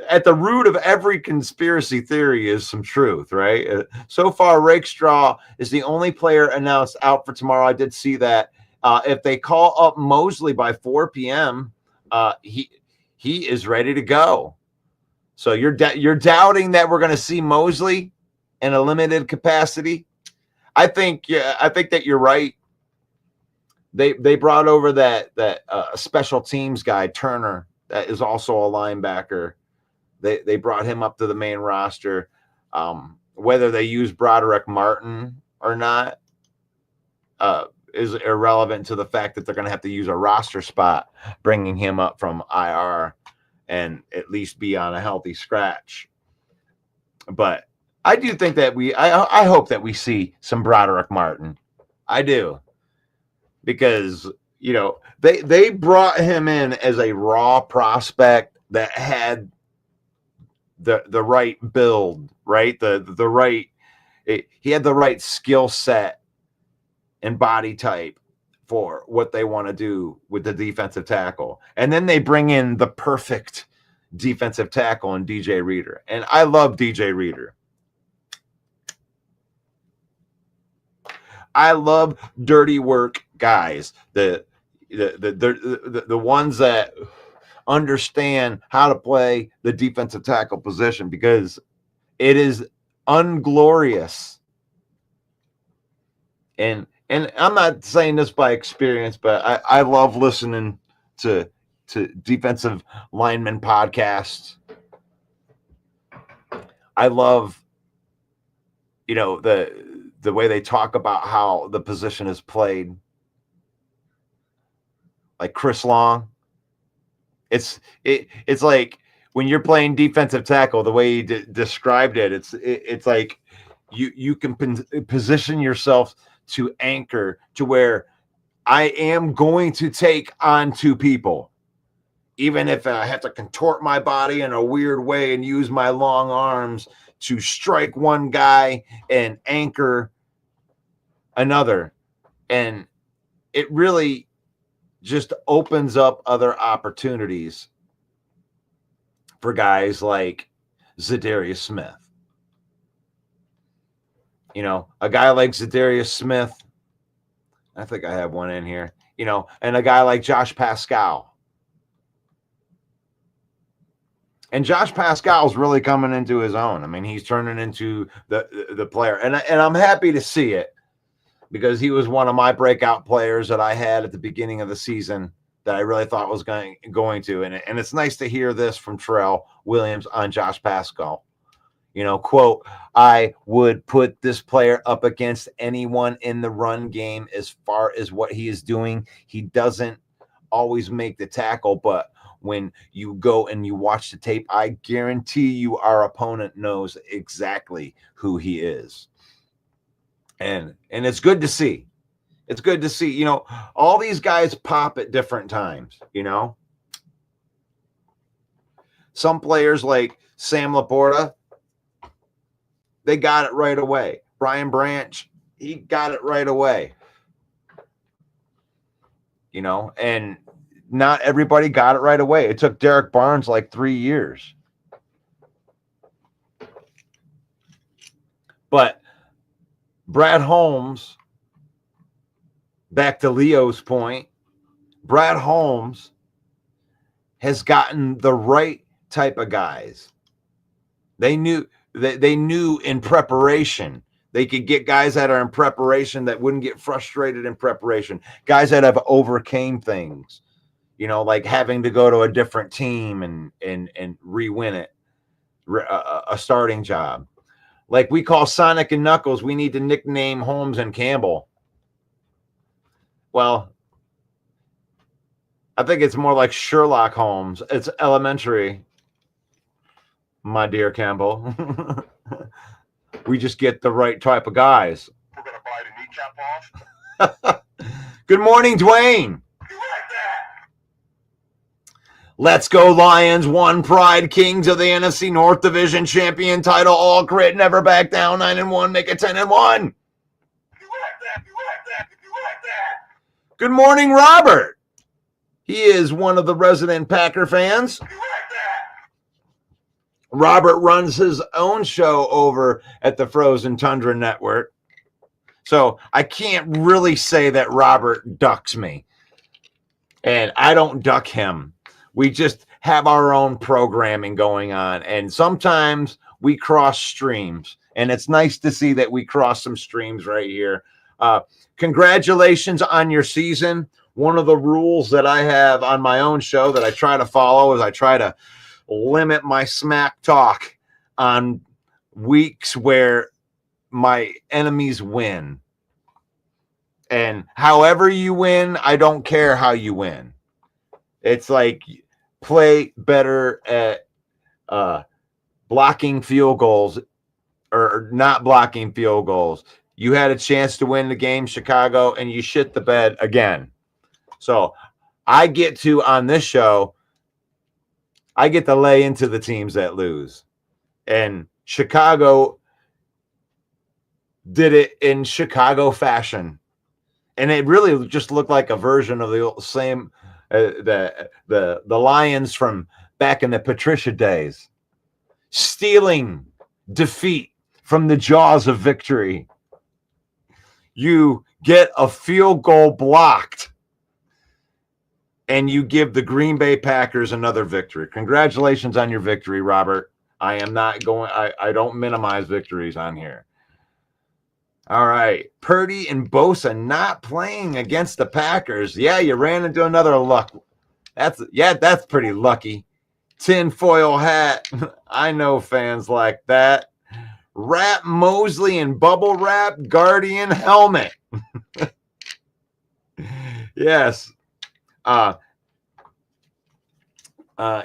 at the root of every conspiracy theory is some truth, right? So far, Rakestraw is the only player announced out for tomorrow. I did see that. If they call up Mosley by 4 p.m., he is ready to go. So you're doubting that we're going to see Mosley in a limited capacity? I think that you're right. They brought over that special teams guy, Turner, that is also a linebacker. They brought him up to the main roster. Whether they use Broderick Martin or not is irrelevant to the fact that they're going to have to use a roster spot, bringing him up from IR and at least be on a healthy scratch. But I do think that I hope that we see some Broderick Martin. I do. Because, they brought him in as a raw prospect that had the right build, right? The right, he had the right skill set and body type for what they want to do with the defensive tackle. And then they bring in the perfect defensive tackle in DJ Reader. And I love DJ Reader. I love dirty work guys, the ones that understand how to play the defensive tackle position, because it is unglorious. And I'm not saying this by experience, but I love listening to defensive lineman podcasts. I love, the way they talk about how the position is played. Like Chris Long. It's like when you're playing defensive tackle, the way he described it, it's like you can position yourself to anchor to where I am going to take on two people. Even if I have to contort my body in a weird way and use my long arms to strike one guy and anchor another. And it really just opens up other opportunities for guys like Zadarius Smith. A guy like Zadarius Smith, I think I have one in here, and a guy like Josh Pascal. And Josh Pascal's really coming into his own. I mean, he's turning into the player. And I'm happy to see it, because he was one of my breakout players that I had at the beginning of the season that I really thought was going to. And it's nice to hear this from Terrell Williams on Josh Pascal. Quote, I would put this player up against anyone in the run game as far as what he is doing. He doesn't always make the tackle, but when you go and you watch the tape, I guarantee you our opponent knows exactly who he is. And it's good to see. It's good to see, all these guys pop at different times, Some players like Sam Laporta, they got it right away. Brian Branch, he got it right away. And not everybody got it right away. It took Derek Barnes like 3 years. But Brad Holmes, back to Leo's point, Brad Holmes has gotten the right type of guys. They knew in preparation. They could get guys that are in preparation that wouldn't get frustrated in preparation. Guys that have overcame things, like having to go to a different team and re-win it, a starting job. Like we call Sonic and Knuckles, we need to nickname Holmes and Campbell. Well, I think it's more like Sherlock Holmes. It's elementary, my dear Campbell. We just get the right type of guys. We're going to bite a kneecap off. Good morning, Dwayne. Let's go, Lions. One pride, kings of the NFC North Division champion title, all grit, never back down, 9-1, make it 10-1. Good morning, Robert. He is one of the resident Packer fans. Robert runs his own show over at the Frozen Tundra Network. So I can't really say that Robert ducks me. And I don't duck him. We just have our own programming going on. And sometimes we cross streams. And it's nice to see that we cross some streams right here. Congratulations on your season. One of the rules that I have on my own show that I try to follow is I try to limit my smack talk on weeks where my enemies win. And however you win, I don't care how you win. It's like play better at blocking field goals or not blocking field goals. You had a chance to win the game, Chicago, and you shit the bed again. So I get to, on this show, I get to lay into the teams that lose. And Chicago did it in Chicago fashion. And it really just looked like a version of the same, the Lions from back in the Patricia days. Stealing defeat from the jaws of victory. You get a field goal blocked. And you give the Green Bay Packers another victory. Congratulations on your victory, Robert. I am not going, I don't minimize victories on here. All right. Purdy and Bosa not playing against the Packers. Yeah, you ran into another luck. That's pretty lucky. Tinfoil hat. I know fans like that. Wrap Mosley and bubble wrap Guardian helmet. Yes.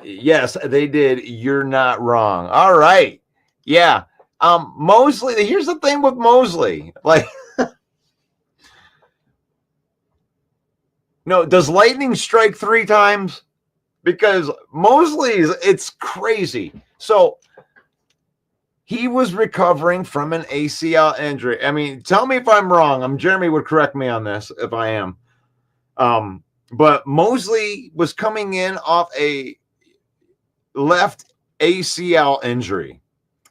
Yes, they did. You're not wrong. All right. Yeah. Mosley, here's the thing with Mosley. Like, no, does lightning strike 3 times? Because Mosley's, it's crazy. So he was recovering from an ACL injury. I mean, tell me if I'm wrong. Jeremy would correct me on this if I am. But Mosley was coming in off a left ACL injury.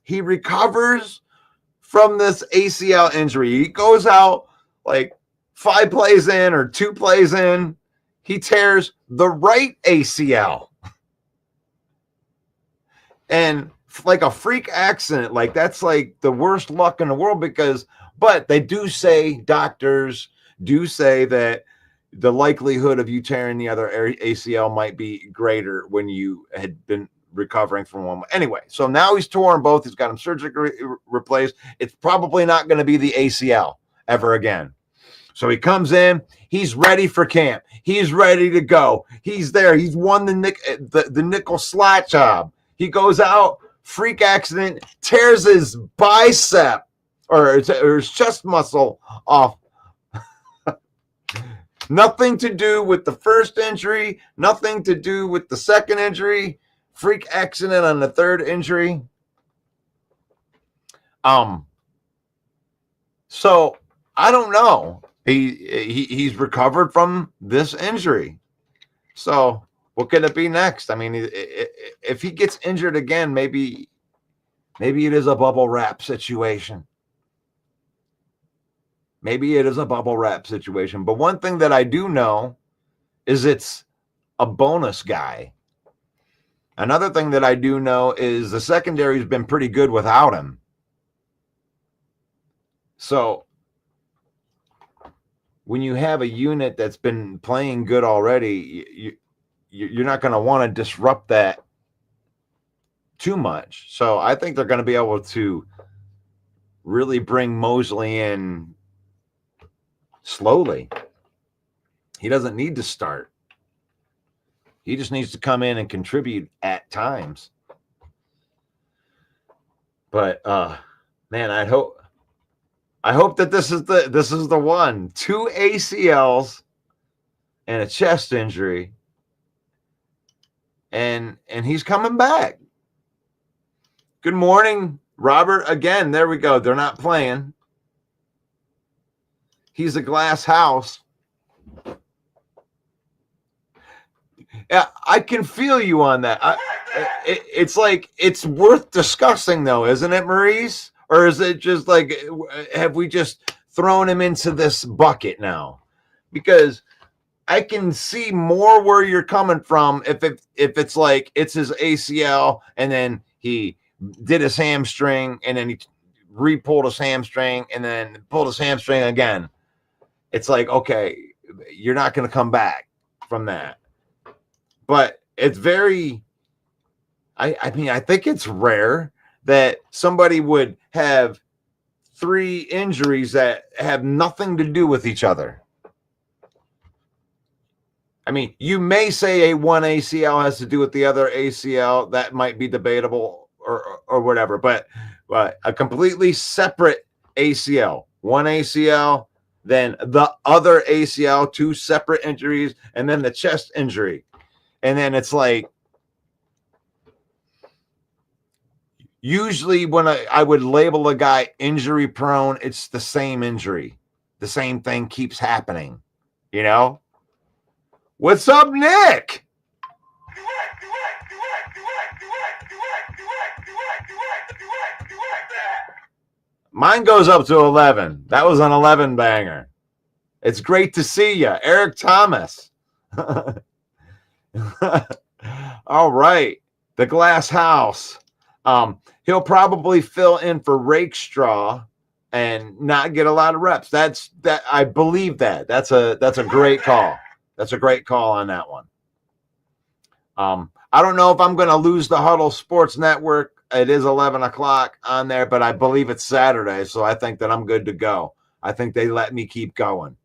He recovers from this ACL injury. He goes out like 5 plays in or 2 plays in. He tears the right ACL. And like a freak accident, like that's like the worst luck in the world but they do say, doctors do say that the likelihood of you tearing the other ACL might be greater when you had been recovering from one. Anyway, so now he's torn both. He's got him surgically replaced. It's probably not going to be the ACL ever again. So he comes in. He's ready for camp. He's ready to go. He's there. He's won the nickel slot job. He goes out, freak accident, tears his bicep or his chest muscle off. Nothing to do with the first injury. Nothing to do with the second injury. Freak accident on the third injury. So I don't know. He's recovered from this injury. So what could it be next? I mean, if he gets injured again, maybe it is a bubble wrap situation. Maybe it is a bubble wrap situation. But one thing that I do know is it's a bonus guy. Another thing that I do know is the secondary's been pretty good without him. So when you have a unit that's been playing good already, you're not going to want to disrupt that too much. So I think they're going to be able to really bring Mosley in slowly. He doesn't need to start. He just needs to come in and contribute at times. But man, I hope that this is the one. 2 ACLs and a chest injury. And he's coming back. Good morning, Robert. Again, there we go. They're not playing. He's a glass house. Yeah, I can feel you on that. It's like it's worth discussing, though, isn't it, Maurice? Or is it just like, have we just thrown him into this bucket now? Because I can see more where you're coming from if it's like it's his ACL and then he did his hamstring and then he re-pulled his hamstring and then pulled his hamstring again. It's like, okay, you're not going to come back from that. But it's very, I mean, I think it's rare that somebody would have 3 injuries that have nothing to do with each other. I mean, you may say one ACL has to do with the other ACL. That might be debatable or whatever. But a completely separate ACL, one ACL, then the other ACL, 2 separate injuries, and then the chest injury. And then it's like, usually when I would label a guy injury prone, it's the same injury. The same thing keeps happening, you know? What's up, Nick? Mine goes up to 11. That was an 11 banger. It's great to see you, Eric Thomas. All right. The glass house. He'll probably fill in for Rakestraw and not get a lot of reps. I believe that. That's a great call. That's a great call on that one. I don't know if I'm going to lose the Huddle Sports Network. It is 11 o'clock on there, but I believe it's Saturday, so I think that I'm good to go. I think they let me keep going.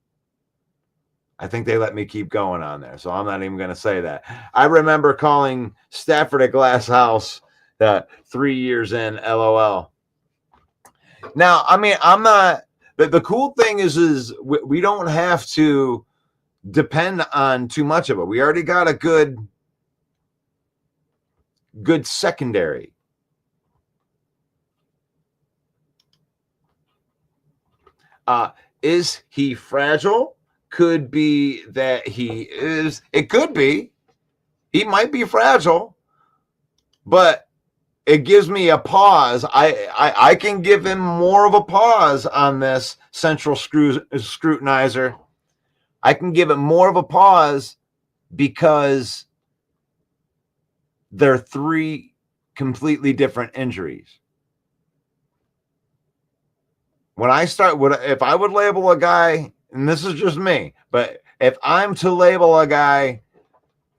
On there, so I'm not even going to say that. I remember calling Stafford a glass house 3 years in, LOL. Now, I mean, I'm not – the cool thing is we don't have to depend on too much of it. We already got a good secondary. Is he fragile? Could be that he is. It could be. He might be fragile, but it gives me a pause. I can give him more of a pause on this central scrutinizer. I can give it more of a pause because they're 3 completely different injuries. If I would label a guy, and this is just me, but if I'm to label a guy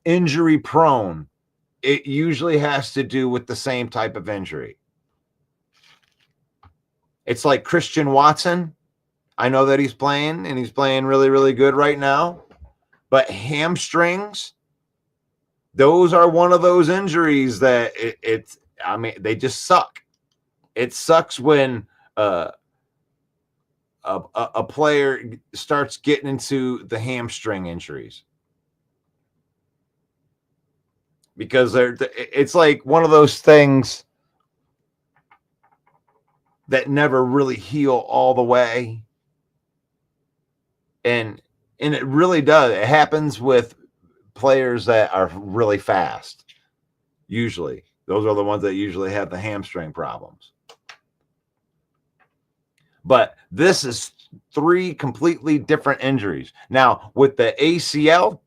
injury prone, it usually has to do with the same type of injury. It's like Christian Watson. I know that he's playing, and he's playing really, really good right now. But hamstrings, those are one of those injuries that they just suck. It sucks when a player starts getting into the hamstring injuries, because it's like one of those things that never really heal all the way. And it really does. It happens with players that are really fast. Usually, those are the ones that usually have the hamstring problems. But this is 3 completely different injuries. Now, with the ACL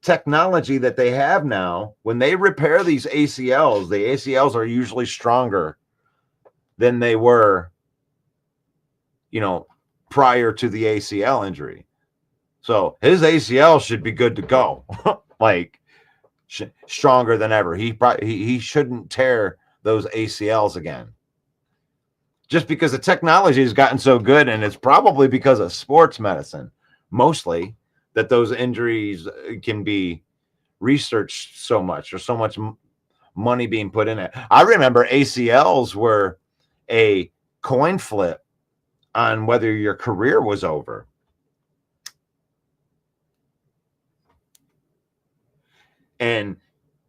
technology that they have now, when they repair these ACLs, the ACLs are usually stronger than they were, prior to the ACL injury. So his ACL should be good to go, like stronger than ever. He shouldn't tear those ACLs again, just because the technology has gotten so good, and it's probably because of sports medicine mostly that those injuries can be researched so much, or so much money being put in it. I remember ACLs were a coin flip on whether your career was over. And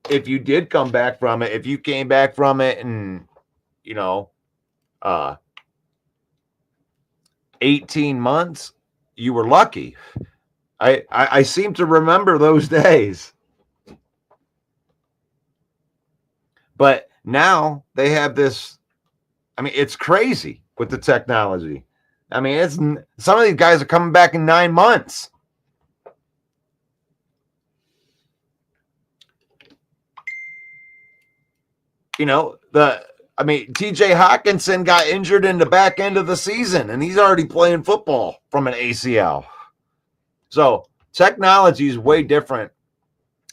if you did come back from it, if you came back from it in, 18 months, you were lucky. I seem to remember those days. But now they have this. I mean, it's crazy with the technology. I mean, some of these guys are coming back in 9 months. TJ Hawkinson got injured in the back end of the season, and he's already playing football from an ACL. So technology is way different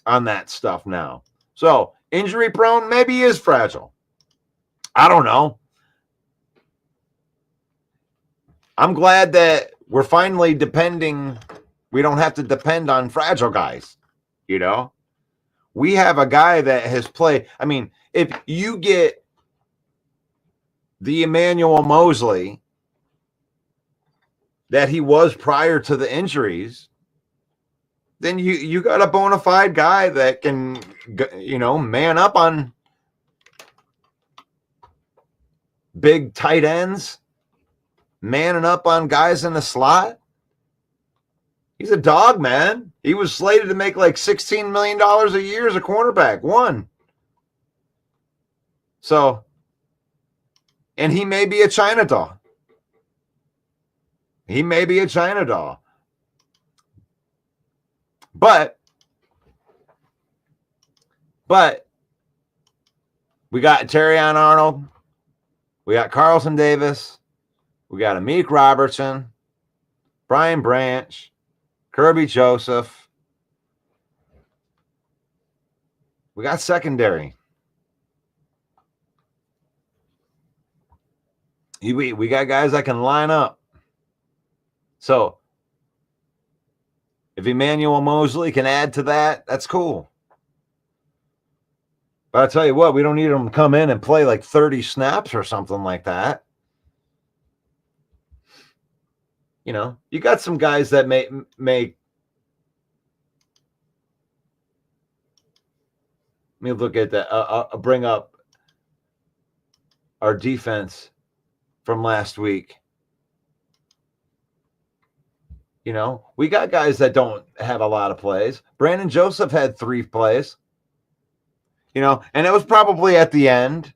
on that stuff now. So injury prone, maybe he is fragile. I don't know. I'm glad that we're finally we don't have to depend on fragile guys. We have a guy that has played. I mean, if you get the Emmanuel Mosley that he was prior to the injuries, then you got a bona fide guy that can, man up on big tight ends, manning up on guys in the slot. He's a dog, man. He was slated to make like $16 million a year as a cornerback. One. So, and he may be a China doll. But we got Terrion Arnold. We got Carlson Davis. We got Amik Robertson, Brian Branch, Kirby Joseph. We got secondary. We got guys that can line up. So if Emmanuel Mosley can add to that, that's cool. But I tell you what, we don't need him to come in and play like 30 snaps or something like that. You got some guys that may let me look at that. I'll bring up our defense from last week. We got guys that don't have a lot of plays. Brandon Joseph had 3 plays. And it was probably at the end.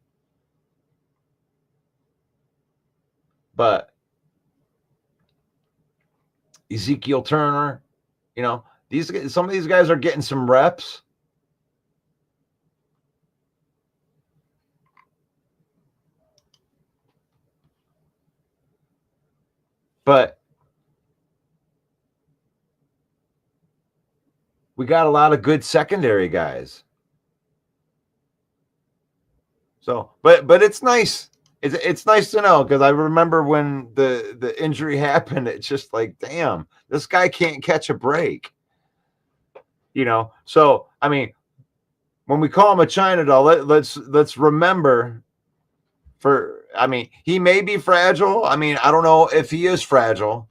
But Ezekiel Turner, some of these guys are getting some reps. But we got a lot of good secondary guys. So, but it's nice. It's nice to know, because I remember when the injury happened, it's just like, damn, this guy can't catch a break. So I mean, when we call him a China doll, let's remember. He may be fragile. I mean, I don't know if he is fragile,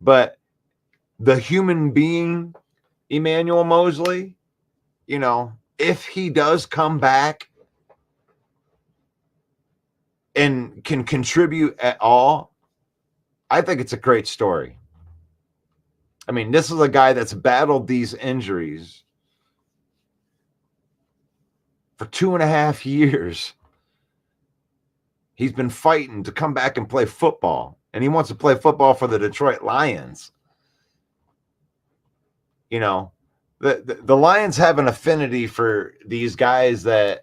but the human being, Emmanuel Mosley, if he does come back and can contribute at all, I think it's a great story. I mean, this is a guy that's battled these injuries for 2.5 years. He's been fighting to come back and play football, and he wants to play football for the Detroit Lions. The Lions have an affinity for these guys that,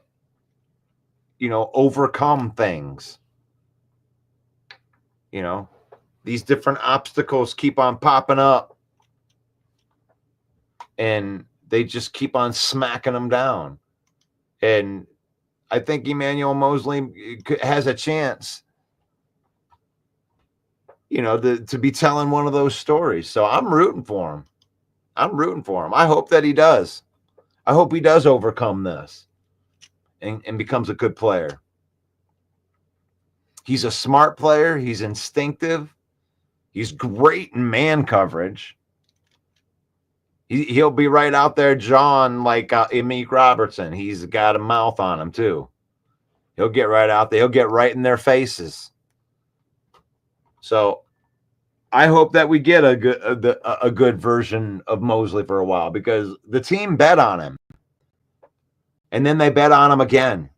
overcome things. These different obstacles keep on popping up, and they just keep on smacking them down. And I think Emmanuel Mosley has a chance, to be telling one of those stories. So I'm rooting for him. I hope that he does. I hope he does overcome this and becomes a good player. He's a smart player. He's instinctive. He's great in man coverage. He'll be right out there jawing like Amik Robertson. He's got a mouth on him too. He'll get right out there. He'll get right in their faces. So I hope that we get a good version of Mosley for a while, because the team bet on him. And then they bet on him again.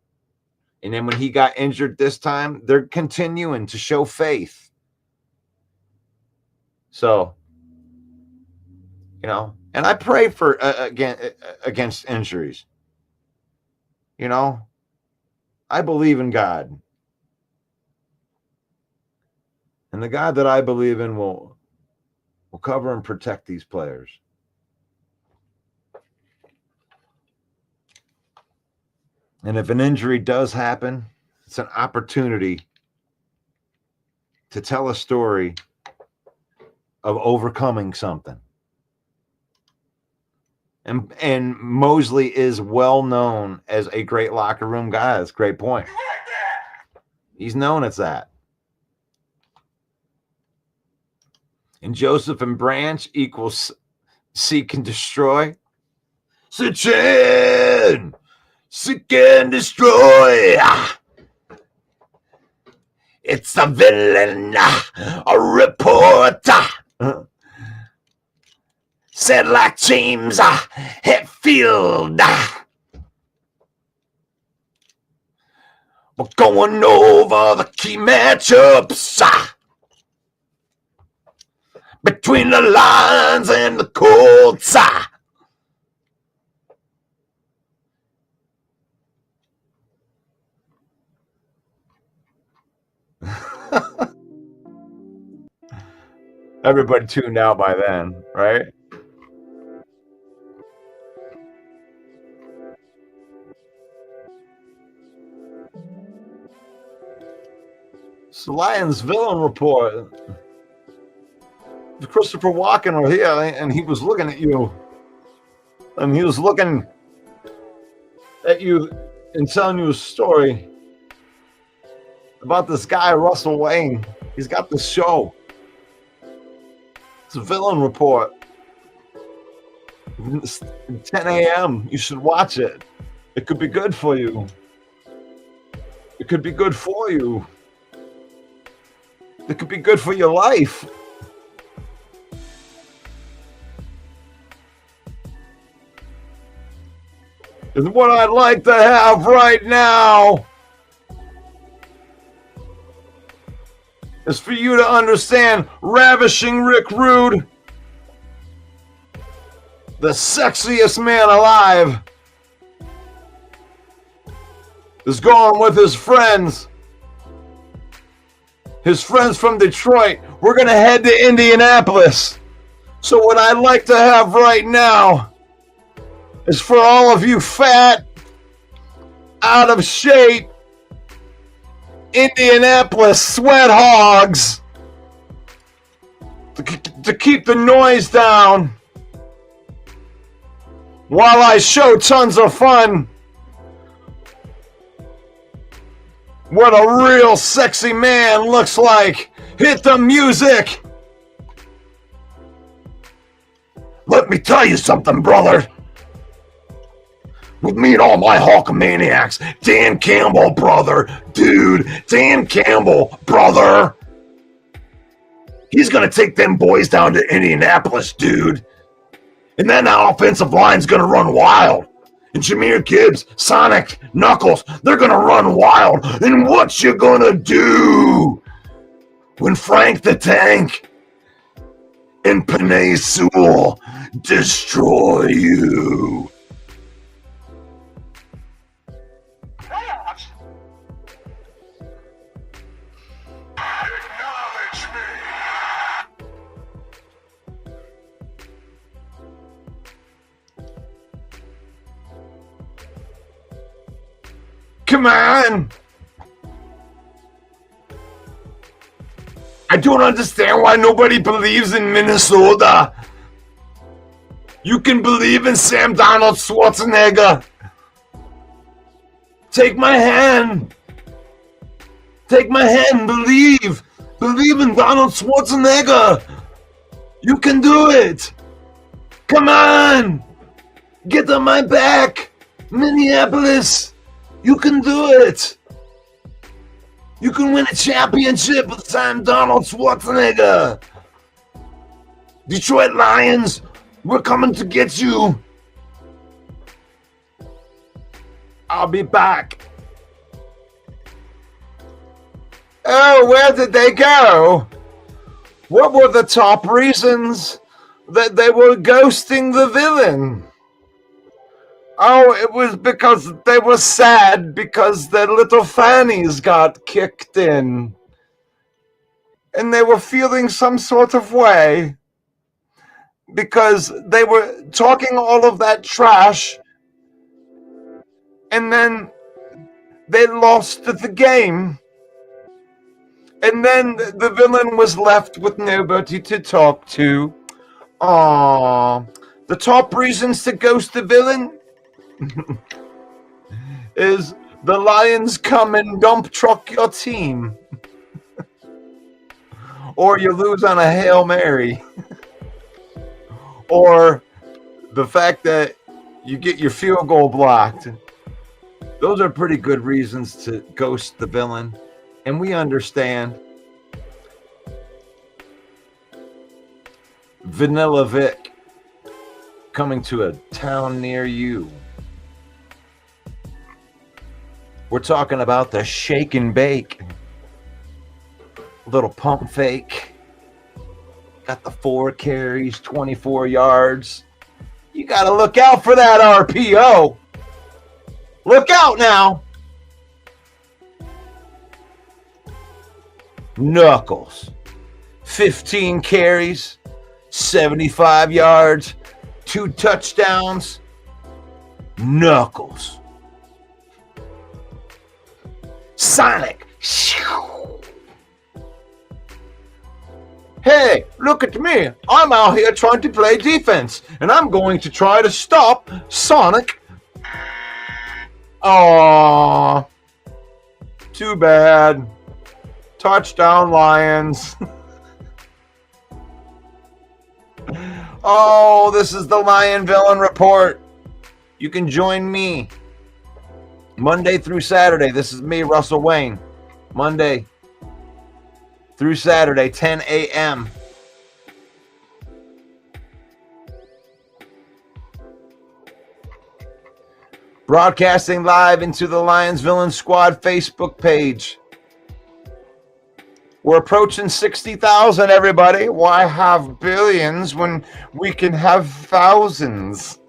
And then when he got injured this time, they're continuing to show faith. So, and I pray for against injuries. I believe in God. And the God that I believe in will cover and protect these players. And if an injury does happen, it's an opportunity to tell a story of overcoming something. And Mosley is well known as a great locker room guy. That's a great point. He's known as that. And Joseph and Branch equals seek and destroy. Sitchin! Seek and destroy. It's a villain, a reporter. Said like James Hetfield. We're going over the key matchups between the Lions and the Colts. Everybody tuned out by then, right? It's the Lions villain report. Christopher Walken was here, and he was looking at you. And he was looking at you and telling you a story about this guy, Russell Wayne. He's got this show. It's a villain report. It's 10 a.m. You should watch it. It could be good for you. It could be good for you. It could be good for your life. And what I'd like to have right now is for you to understand Ravishing Rick Rude, the sexiest man alive, is going with his friends. His friends from Detroit. We're going to head to Indianapolis. So what I'd like to have right now is for all of you fat, out of shape Indianapolis sweat hogs to keep the noise down while I show tons of fun what a real sexy man looks like. Hit the music. Let me tell you something, brother. With me and all my Hulkamaniacs, Dan Campbell, brother. Dude, Dan Campbell, brother. He's going to take them boys down to Indianapolis, dude. And then that offensive line's going to run wild. And Jahmyr Gibbs, Sonic, Knuckles, they're going to run wild. And what you going to do when Frank the Tank and Penei Sewell destroy you? What? Acknowledge me. Come on. I don't understand why nobody believes in Minnesota. You can believe in Sam Donald Schwarzenegger. Take my hand. Take my hand. Believe. Believe in Donald Schwarzenegger. You can do it. Come on. Get on my back. Minneapolis. You can do it. You can win a championship with Sam Donald Schwarzenegger. Detroit Lions, we're coming to get you. I'll be back. Oh, where did they go? What were the top reasons that they were ghosting the villain? Oh, it was because they were sad because their little fannies got kicked in. And they were feeling some sort of way because they were talking all of that trash and then they lost the game. And then the villain was left with nobody to talk to. Aww. The top reasons to ghost the villain is the Lions come and dump truck your team. Or you lose on a Hail Mary. Or the fact that you get your field goal blocked. Those are pretty good reasons to ghost the villain. And we understand. Vanilla Vic coming to a town near you. We're talking about the shake and bake. Little pump fake. Got the 4 carries, 24 yards. You got to look out for that RPO. Look out now. Knuckles. 15 carries, 75 yards, 2 touchdowns. Knuckles. Sonic. Hey, look at me. I'm out here trying to play defense, and I'm going to try to stop Sonic. Aww. Too bad. Touchdown, Lions. Oh, this is the Lion Villain Report. You can join me Monday through Saturday. This is me, Russell Wayne. Monday through Saturday, 10 a.m. Broadcasting live into the Lions Villain Squad Facebook page. We're approaching 60,000, everybody. Why have billions when we can have thousands?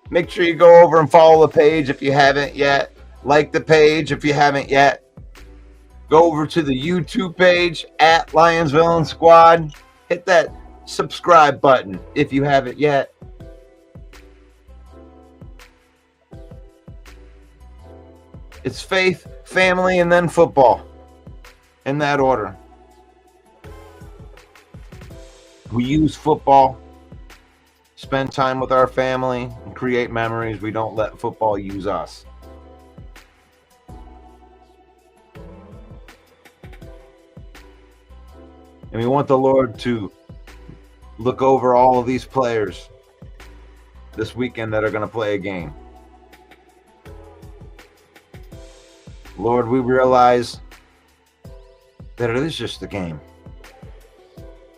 Make sure you go over and follow the page if you haven't yet. Like the page if you haven't yet. Go over to the YouTube page at Lions Villain Squad. Hit that subscribe button if you haven't yet. It's faith, family, and then football. In that order. We use football, spend time with our family, and create memories. We don't let football use us. And we want the Lord to look over all of these players this weekend that are going to play a game. Lord, we realize that it is just a game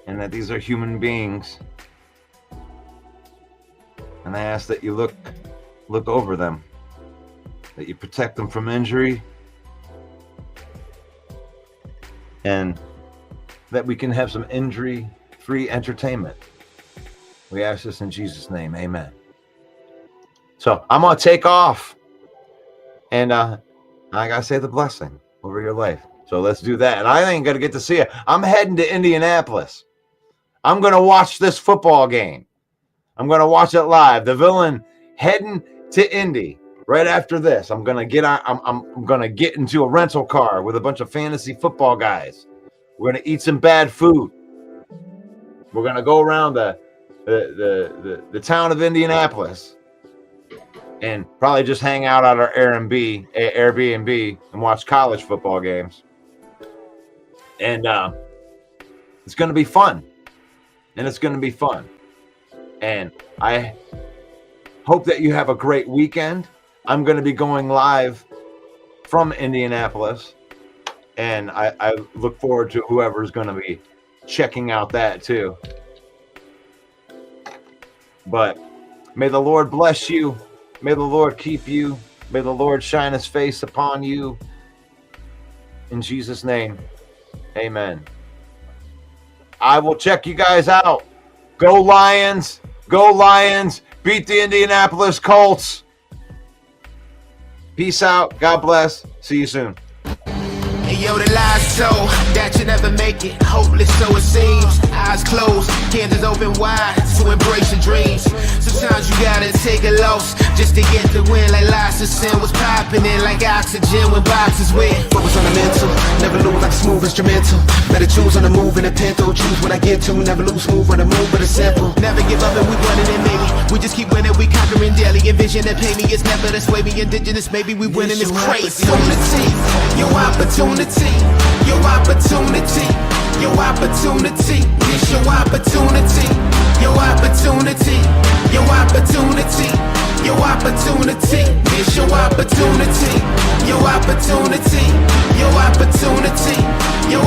and that these are human beings. And I ask that you look over them, that you protect them from injury, and that we can have some injury-free entertainment. We ask this in Jesus' name, amen. So I'm going to take off, and I got to say the blessing over your life. So let's do that. And I ain't going to get to see it. I'm heading to Indianapolis. I'm going to watch this football game. I'm going to watch it live. The Villain heading to Indy right after this. I'm going to get into a rental car with a bunch of fantasy football guys. We're going to eat some bad food. We're going to go around the town of Indianapolis and probably just hang out at our Airbnb and watch college football games. And it's going to be fun. And it's going to be fun. And I hope that you have a great weekend. I'm going to be going live from Indianapolis. And I look forward to whoever's going to be checking out that too. But may the Lord bless you. May the Lord keep you. May the Lord shine his face upon you. In Jesus' name, amen. I will check you guys out. Go Lions. Go Lions. Beat the Indianapolis Colts. Peace out. God bless. See you soon. Hey yo, the lies told that you never make it. Hopeless, so it seems. Eyes closed, hands open wide to embrace your dreams. Sometimes you gotta take a loss just to get the win. Like lots of sin was popping in like oxygen when boxes win. Focus on the mental, never lose like a smooth instrumental. Better choose on the move in a pinto. Choose what I get to, never lose move on the move, but it's simple. Never give up and we running it maybe. We just keep winning, we conquering daily. Envision and pay me, it's never this way. We indigenous, maybe we winning this crazy. Your opportunity, your opportunity, your opportunity. It's your opportunity, your opportunity, your opportunity, your opportunity. It's your opportunity, your opportunity, your opportunity, your